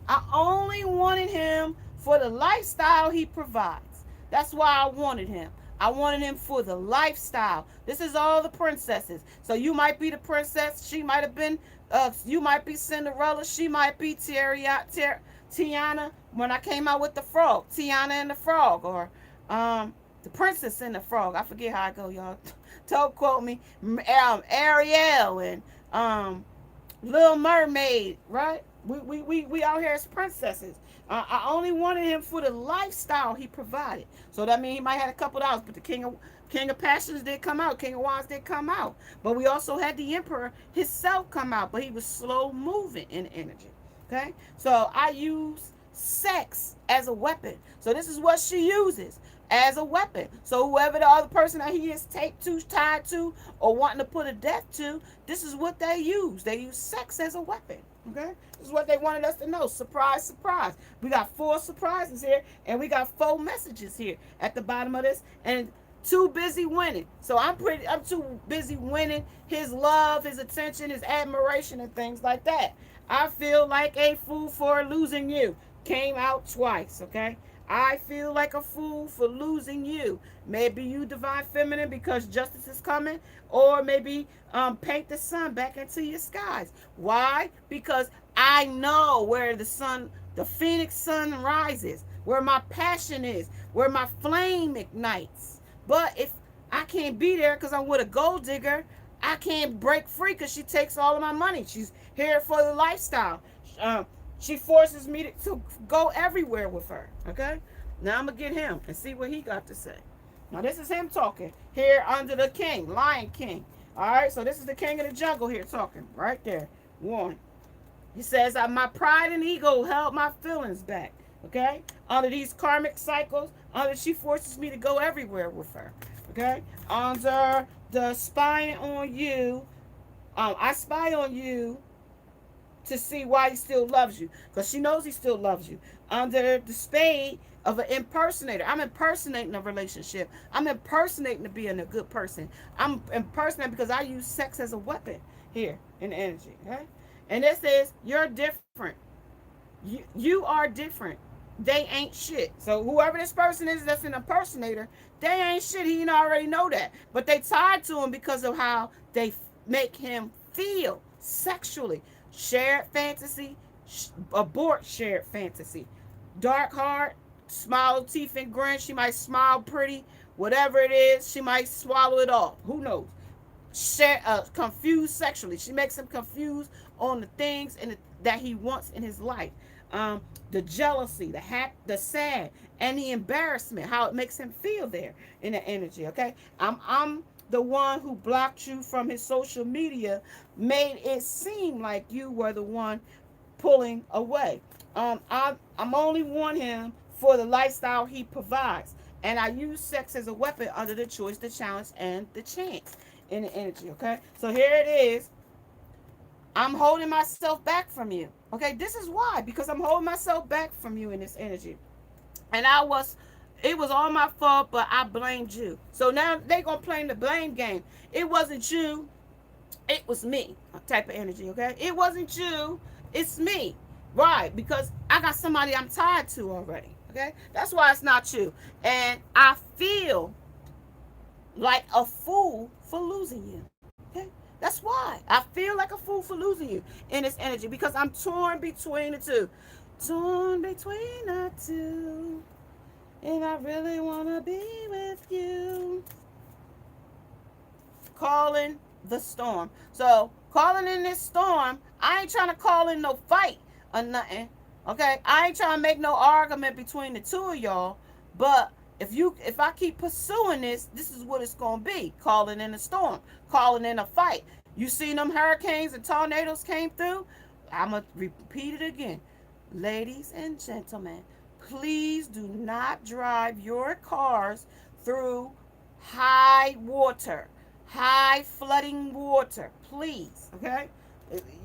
I only wanted him for the lifestyle he provides. That's why I wanted him. I wanted him for the lifestyle. This is all the princesses. So you might be the princess. She might have been, you might be Cinderella. She might be Tiana when I came out with the frog. Tiana and the frog. Or the princess and the frog. I forget how I go, y'all. Don't quote me. Ariel and Little Mermaid, right? We out here as princesses. I only wanted him for the lifestyle he provided. So that means he might have a couple dollars, but the King of Passions did come out. King of Wands did come out. But we also had the Emperor himself come out, but he was slow moving in energy. Okay? So I use sex as a weapon. So this is what she uses as a weapon. So whoever the other person that he is taped to, tied to, or wanting to put a death to, this is what they use. They use sex as a weapon. Okay? This is what they wanted us to know. Surprise, surprise. We got 4 surprises here, and we got 4 messages here at the bottom of this, and too busy winning. So I'm too busy winning his love, his attention, his admiration, and things like that. I feel like a fool for losing you. Came out twice, okay? I feel like a fool for losing you. Maybe you divine feminine because justice is coming, or maybe paint the sun back into your skies. Why? Because I know where the sun, the phoenix sun rises, where my passion is, where my flame ignites. But if I can't be there because I'm with a gold digger, I can't break free because she takes all of my money. She's here for the lifestyle. She forces me to go everywhere with her. Okay? Now I'm going to get him and see what he got to say. Now this is him talking here under the king, Lion King. All right? So this is the king of the jungle here talking right there. 1. He says, my pride and ego held my feelings back. Okay? Under these karmic cycles, she forces me to go everywhere with her. Okay? Under the spying on you, I spy on you to see why he still loves you, because she knows he still loves you. Under the spade of an impersonator, I'm impersonating a relationship. I'm impersonating to being a good person. I'm impersonating because I use sex as a weapon here in energy. Okay? And this is, you're different. You are different. they ain't shit. So whoever this person is that's an impersonator, they ain't shit. He didn't already know that. But they tied to him because of how they make him feel sexually. Shared fantasy, abort shared fantasy. Dark heart, smile, teeth, and grin. She might smile pretty. Whatever it is, she might swallow it all. Who knows? Confused sexually. She makes him confused on the things that he wants in his life. The jealousy, the sad, and the embarrassment, how it makes him feel there in the energy. Okay, I'm the one who blocked you from his social media, made it seem like you were the one pulling away. I'm only want him for the lifestyle he provides, and I use sex as a weapon under the choice, the challenge, and the chance in the energy. Okay, so here it is. I'm holding myself back from you. Okay, this is why, because I'm holding myself back from you in this energy. And it was all my fault, but I blamed you. So now they gonna play the blame game. It wasn't you, it was me type of energy, okay? It wasn't you, it's me. Right, because I got somebody I'm tied to already, okay? That's why it's not you. And I feel like a fool for losing you, okay? That's why I feel like a fool for losing you in this energy, because I'm torn between the two. Torn between the two. And I really want to be with you. Calling the storm. So, calling in this storm, I ain't trying to call in no fight or nothing. Okay? I ain't trying to make no argument between the two of y'all. But if I keep pursuing this is what it's going to be. Calling in a storm. Calling in a fight. You seen them hurricanes and tornadoes came through? I'm going to repeat it again. Ladies and gentlemen, please do not drive your cars through high water, high flooding water, please, okay?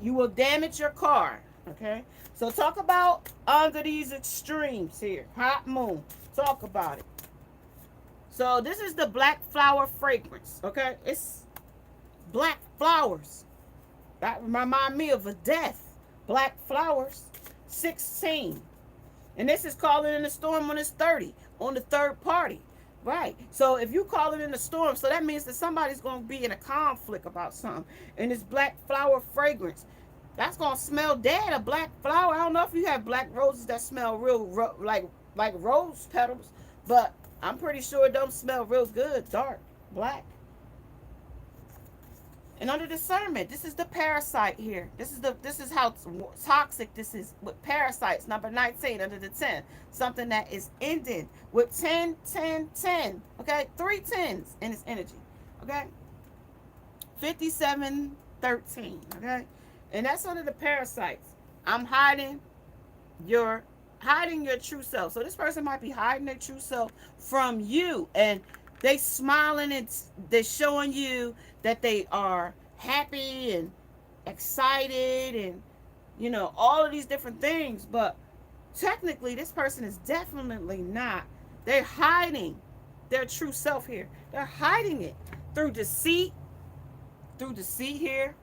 You will damage your car, okay? So talk about under these extremes here. Hot moon, talk about it. So this is the black flower fragrance, okay? It's black flowers. That remind me of a death. Black flowers, 16. And this is calling in a storm when it's 30, on the third party. Right. So if you call it in a storm, so that means that somebody's going to be in a conflict about something. And this black flower fragrance, that's going to smell dead, a black flower. I don't know if you have black roses that smell real, like rose petals, but I'm pretty sure it don't smell real good, dark, black. And under discernment, this is the parasite here. This is how toxic this is with parasites. Number 19 under the 10. Something that is ending with 10, 10, 10. Okay? 3 10s in its energy. Okay? 57, 13. Okay? And that's under the parasites. I'm hiding your true self. So this person might be hiding their true self from you. And they smiling and they're showing you that they are happy and excited and, you know, all of these different things. But technically, this person is definitely not. They're hiding their true self here. They're hiding it through deceit here,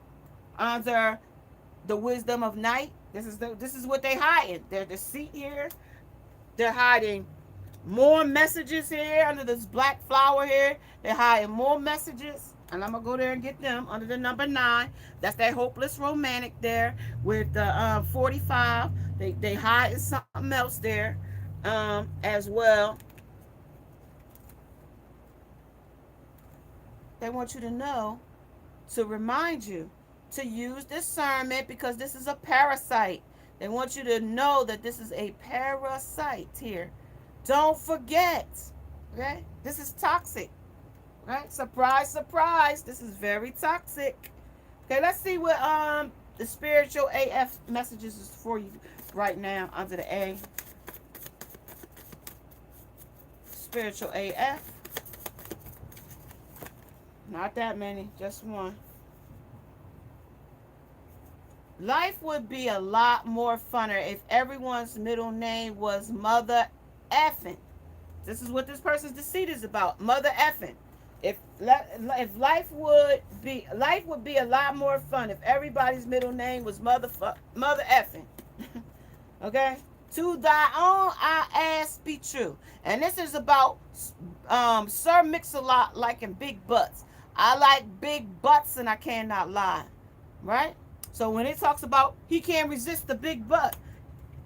under the wisdom of night. This is what they hiding. Their deceit here. They're hiding more messages here under this black flower here. They're hiding more messages. And I'm going to go there and get them under the number 9. That's that hopeless romantic there with the 45. They hiding something else there as well. They want you to know, to remind you to use discernment, because this is a parasite. They want you to know that this is a parasite here. Don't forget, okay? This is toxic, right? Surprise, surprise. This is very toxic. Okay, let's see what the spiritual AF messages is for you right now under the A. Spiritual AF. Not that many, just one. Life would be a lot more funner if everyone's middle name was Mother Effing. This is what this person's deceit is about. Mother Effing. If life would be a lot more fun if everybody's middle name was Mother Effing. Okay? To thy own I ask be true. And this is about Sir Mix-a-Lot liking big butts. I like big butts and I cannot lie. Right? So when it talks about he can't resist the big butt,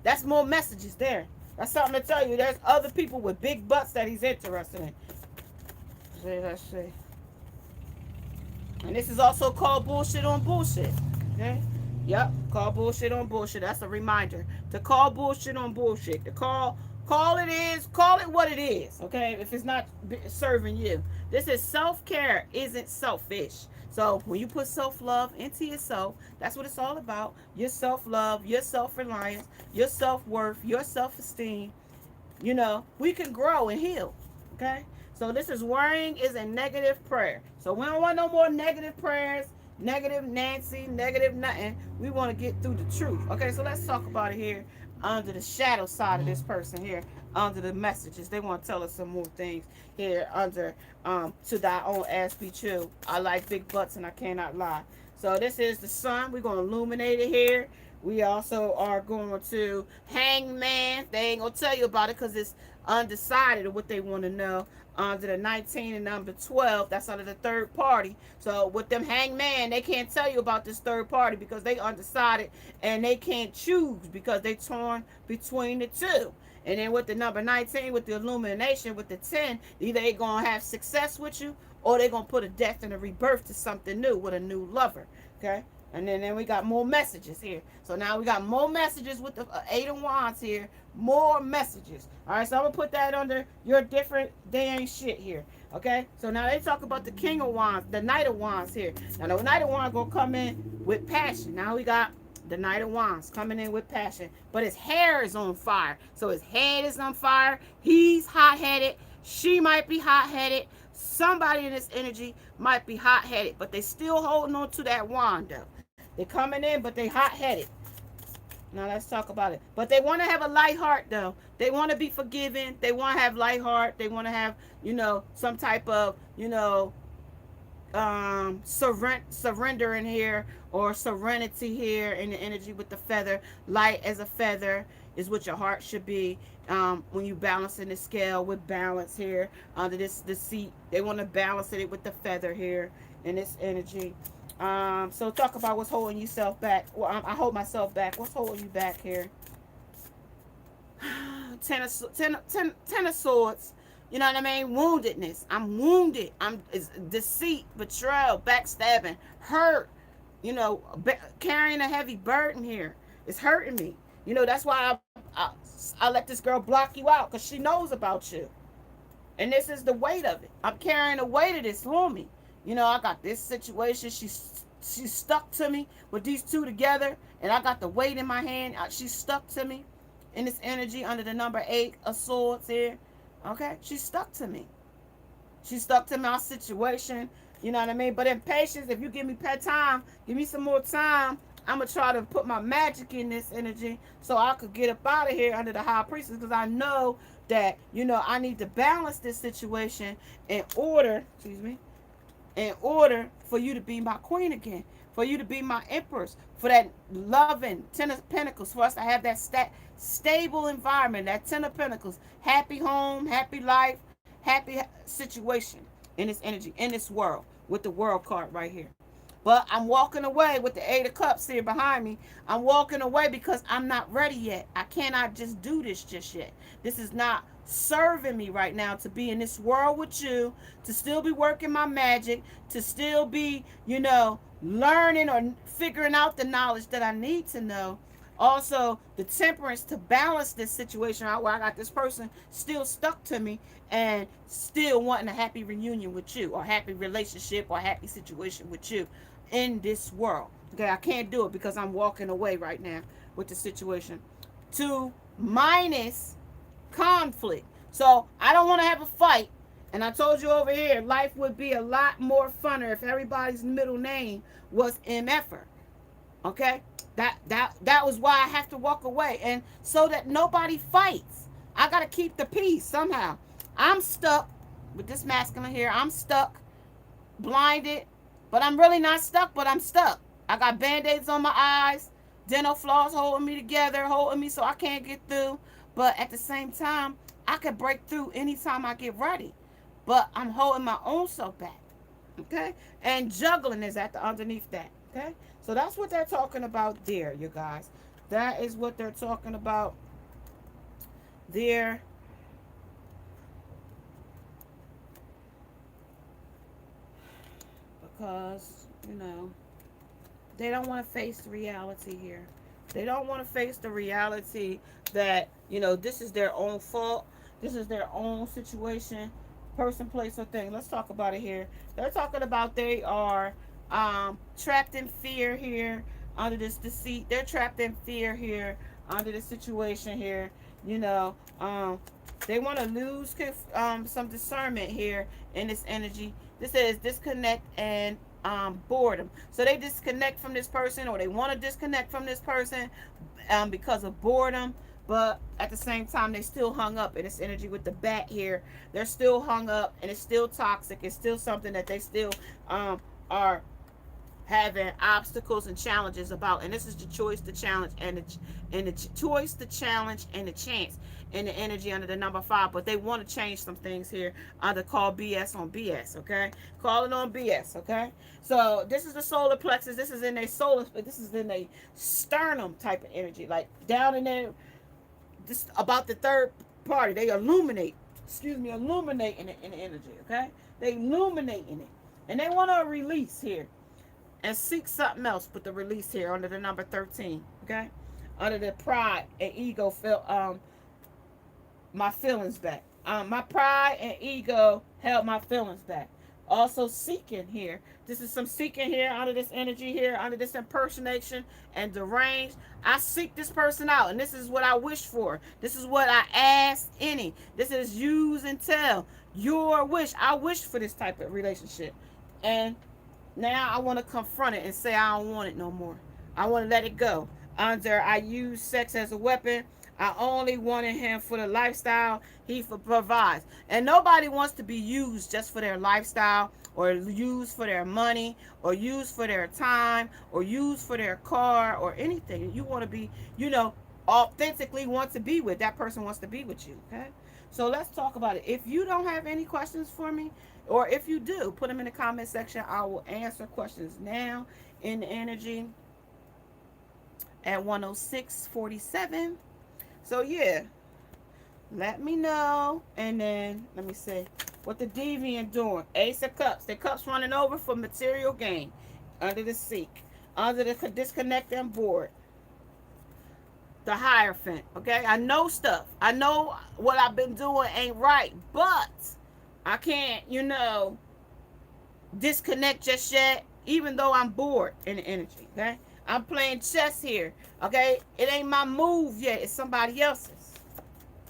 that's more messages there. That's something to tell you. There's other people with big butts that he's interested in. Let's see. And this is also called bullshit on bullshit. Okay? Yep, call bullshit on bullshit. That's a reminder to call bullshit on bullshit. To call it what it is. Okay? If it's not serving you. This is self-care isn't selfish. So when you put self-love into yourself, that's what it's all about. Your self-love, your self-reliance, your self-worth, your self-esteem. You know, we can grow and heal. Okay? So this is worrying is a negative prayer. So we don't want no more negative prayers, negative Nancy, negative nothing. We want to get through the truth. Okay, so let's talk about it here under the shadow side of this person here, under the messages. They want to tell us some more things here under to thy own ass be true. I like big butts and I cannot lie. So this is the sun. We're going to illuminate it here. We also are going to hangman. They ain't going to tell you about it because it's undecided of what they want to know. Under the 19 and number 12, that's under the third party. So with them hangman, they can't tell you about this third party because they undecided and they can't choose because they torn between the two. And then with the number 19, with the illumination, with the 10, either they going to have success with you or they're going to put a death and a rebirth to something new with a new lover. Okay? And then we got more messages here. So now we got more messages with the 8 of Wands here. More messages. All right, so I'm going to put that under your different dang shit here. Okay? So now they talk about the King of Wands, the Knight of Wands here. Now the Knight of Wands going to come in with passion. Now we got the Knight of Wands coming in with passion. But his hair is on fire. So his head is on fire. He's hot-headed. She might be hot-headed. Somebody in this energy might be hot-headed. But they still holding on to that wand, though. They're coming in, but they hot-headed. Now let's talk about it. But they want to have a light heart, though. They want to be forgiving. They want to have light heart. They want to have, you know, some type of, you know, surrender in here or serenity here in the energy with the feather. Light as a feather is what your heart should be. When you balance in the scale with balance here under the seat. They want to balance it with the feather here in this energy. So talk about what's holding yourself back. Well, I hold myself back. What's holding you back here? Ten of Swords. You know what I mean? Woundedness. I'm wounded. It's deceit, betrayal, backstabbing, hurt. You know, carrying a heavy burden here. It's hurting me. You know, that's why I let this girl block you out because she knows about you. And this is the weight of it. I'm carrying the weight of this on me. You know, I got this situation. She's stuck to me with these two together. And I got the weight in my hand. She's stuck to me in this energy under the number 8 of Swords here. Okay? She's stuck to me. She's stuck to my situation. You know what I mean? But in patience, if you give me time, give me some more time, I'm going to try to put my magic in this energy so I could get up out of here under the High Priestess because I know that, you know, I need to balance this situation in order for you to be my queen again, for you to be my empress, for that loving 10 of Pentacles, for us to have that stable environment, that 10 of Pentacles, happy home, happy life, happy situation in this energy, in this world, with the World card right here. But I'm walking away with the 8 of Cups here behind me. I'm walking away because I'm not ready yet. I cannot just do this just yet. This is not serving me right now to be in this world with you, to still be working my magic, to still be, you know, learning or figuring out the knowledge that I need to know. Also, the temperance to balance this situation out where I got this person still stuck to me and still wanting a happy reunion with you or happy relationship or happy situation with you in this world. Okay, I can't do it because I'm walking away right now with the situation. 2 minus conflict. So I don't want to have a fight. And I told you over here, life would be a lot more funner if everybody's middle name was MFer. Okay? That was why I have to walk away. And so that nobody fights. I got to keep the peace somehow. I'm stuck with this masculine here. I'm stuck, blinded. But I'm really not stuck, but I'm stuck. I got band-aids on my eyes. dental floss holding me together, holding me so I can't get through. But at the same time, I can break through anytime I get ready. But I'm holding my own self back. Okay? And juggling is at the underneath that. Okay? So that's what they're talking about there, you guys. That is what they're talking about there. Because, they don't want to face the reality here. They don't want to face the reality that, this is their own fault. This is their own situation, person, place, or thing. Let's talk about it here. They're talking about they are trapped in fear here under this deceit. They're trapped in fear here under this situation here. They want to lose some discernment here in this energy. This is disconnect and boredom. So they disconnect from this person, or they want to disconnect from this person because of boredom. But at the same time, they still hung up in this energy with the bat here. They're still hung up, and it's still toxic. It's still something that they still are having obstacles and challenges about. And this is the choice, the challenge, and the choice, the challenge, and the chance in the energy under the number 5. But they want to change some things here under call BS on BS. Okay, calling on BS. Okay, so this is the solar plexus. This is in a this is in a sternum type of energy, like down in there. This about the third party. They illuminate in the energy. Okay, they illuminate in it, and they want to release here and seek something else but the release here under the number 13. Okay, under the pride and ego my feelings back. My pride and ego held my feelings back. Also seeking here. This is some seeking here under this energy here, under this impersonation and deranged. I seek this person out, and this is what I wish for. This is what I ask any. This is use and tell. Your wish. I wish for this type of relationship. And now I want to confront it and say I don't want it no more. I want to let it go. Under I use sex as a weapon. I only wanted him for the lifestyle he provides. And nobody wants to be used just for their lifestyle, or used for their money, or used for their time, or used for their car, or anything. You want to be, authentically want to be with. That person wants to be with you, okay? So let's talk about it. If you don't have any questions for me, or if you do, put them in the comment section. I will answer questions now in the energy at 106.47. So yeah, let me know. And then let me see what the deviant doing. Ace of Cups. The cups running over for material gain. Under the seek. Under the disconnect and board. The Hierophant. Okay, I know stuff. I know what I've been doing ain't right, but I can't, disconnect just yet, even though I'm bored in the energy. Okay, I'm playing chess here. Okay, it ain't my move yet. It's somebody else's.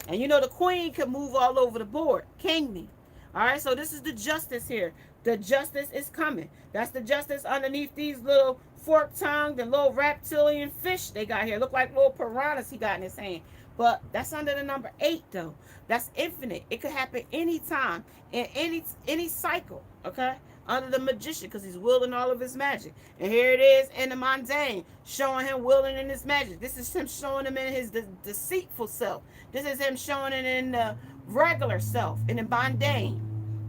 And the queen can move all over the board. King me. All right, so this is the justice here. The justice is coming. That's the justice underneath these little fork-tongued and little reptilian fish they got here. Look like little piranhas he got in his hand. But that's under the number 8, though. That's infinite. It could happen anytime in any cycle, okay? Under the magician, because he's wielding all of his magic. And here it is in the mundane, showing him wielding in his magic. This is him showing him in his deceitful self. This is him showing it in the regular self, in the mundane,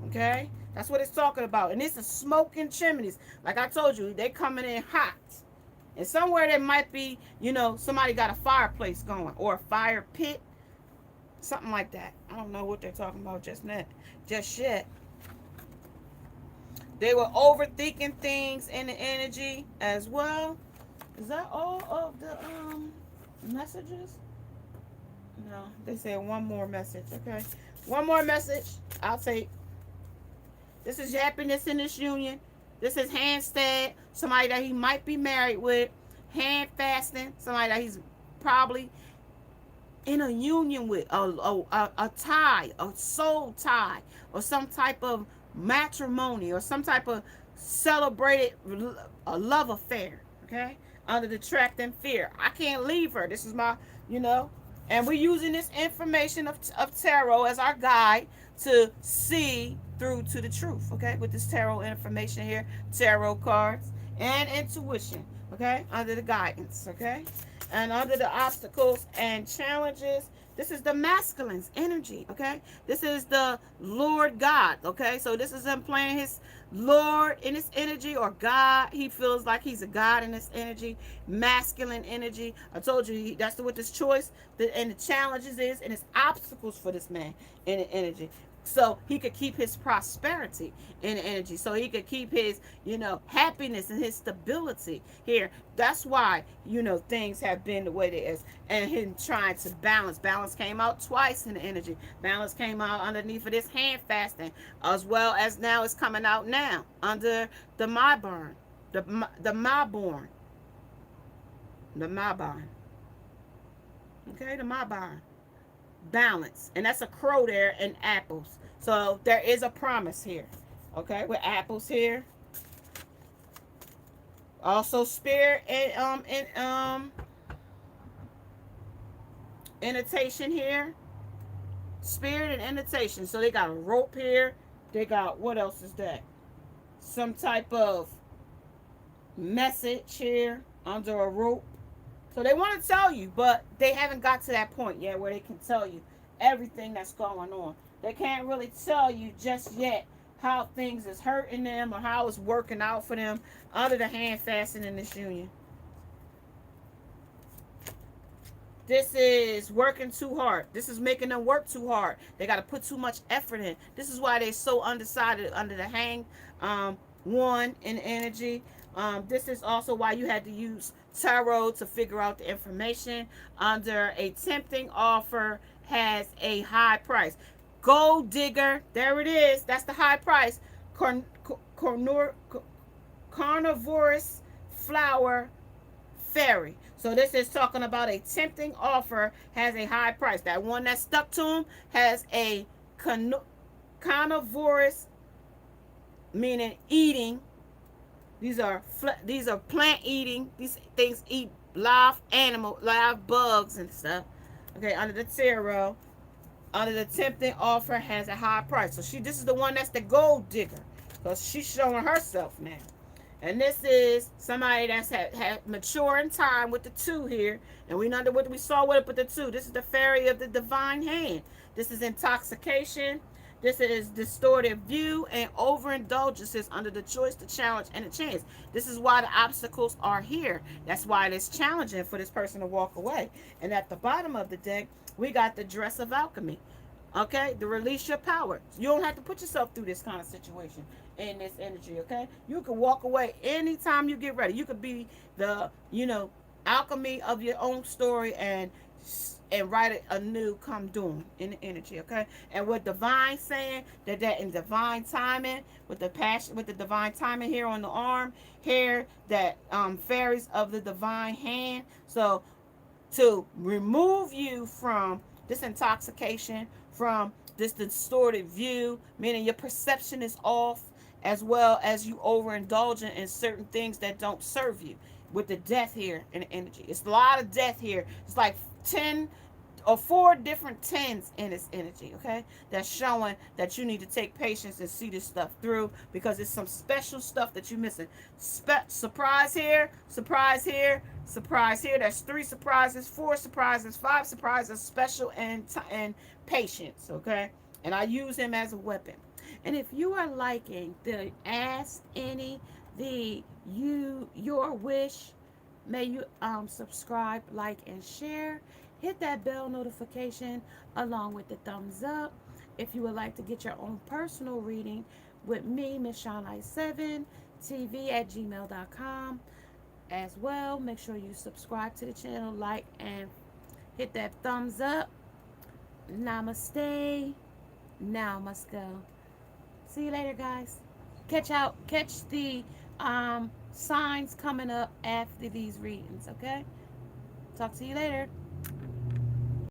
okay? That's what it's talking about. And this is smoking chimneys. Like I told you, they coming in hot. And somewhere there might be, somebody got a fireplace going, or a fire pit, something like that. I don't know what they're talking about just yet. They were overthinking things in the energy as well. Is that all of the messages? No, they said one more message. Okay, one more message. I'll take. This is happiness in this union. This is handstand. Somebody that he might be married with. Hand fasting. Somebody that he's probably in a union with. A tie, a soul tie, or some type of matrimony, or some type of celebrated love affair. Okay, under the trapped in fear. I can't leave her. This is my, and we're using this information of tarot as our guide to see through to the truth. Okay, with this tarot information here, tarot cards and intuition, okay, under the guidance, okay, and under the obstacles and challenges. This is the masculine's energy, okay? This is the Lord God, okay? So this is him playing his Lord in his energy, or God. He feels like he's a God in his energy, masculine energy. I told you that's what this choice and the challenges is, and it's obstacles for this man in the energy. So he could keep his prosperity in energy, so he could keep his happiness and his stability here. That's why things have been the way they is, and him trying to balance came out twice in the energy. Balance came out underneath of this hand fasting, as well as now it's coming out now under the Myborn, the Myborn, the Myborn, okay, the Myborn balance, and that's a crow there and apples. So there is a promise here, okay, with apples here. Also spirit and invitation here, spirit and invitation. So they got a rope here. They got, what else is that? Some type of message here under a rope. So they want to tell you, but they haven't got to that point yet where they can tell you everything that's going on. They can't really tell you just yet how things is hurting them or how it's working out for them under the hand fasting in this union. This is working too hard. This is making them work too hard. They got to put too much effort in. This is why they're so undecided under the hang one in energy. This is also why you had to use tarot to figure out the information. Under a tempting offer has a high price. Gold digger, there it is. That's the high price. Carnivorous flower fairy. So this is talking about a tempting offer has a high price. That one that stuck to him has a carnivorous, meaning eating. These are plant eating. These things eat live bugs and stuff. Okay, under the tarot, under the tempting offer has a high price. So this is the one that's the gold digger, because she's showing herself now. And this is somebody that's had mature in time with the 2 here. And we know what we saw with it with the 2. This is the fairy of the divine hand. This is intoxication. This is distorted view and overindulgences under the choice, the challenge, and the chance. This is why the obstacles are here. That's why it is challenging for this person to walk away. And at the bottom of the deck, we got the dress of alchemy. Okay, to release your power. You don't have to put yourself through this kind of situation in this energy, okay? You can walk away anytime you get ready. You could be the, alchemy of your own story and write it anew come doom in the energy, okay? And with divine saying that in divine timing, with the passion, with the divine timing here on the arm, here that fairies of the divine hand. So to remove you from this intoxication, from this distorted view, meaning your perception is off, as well as you overindulging in certain things that don't serve you. With the death here in the energy, it's a lot of death here. It's like 10 or 4 different 10s in this energy, okay? That's showing that you need to take patience and see this stuff through, because it's some special stuff that you're missing. Surprise here, surprise here, surprise here. That's 3 surprises, 4 surprises, 5 surprises, special and patience, okay? And I use him as a weapon. And if you are liking the Ask Any, your wish, may you subscribe, like, and share. Hit that bell notification along with the thumbs up. If you would like to get your own personal reading with me, Miss Shawnlight7 TV at gmail.com as well. Make sure you subscribe to the channel, like, and hit that thumbs up. Namaste. Now must go. See you later, guys. Catch the signs coming up after these readings, okay? Talk to you later.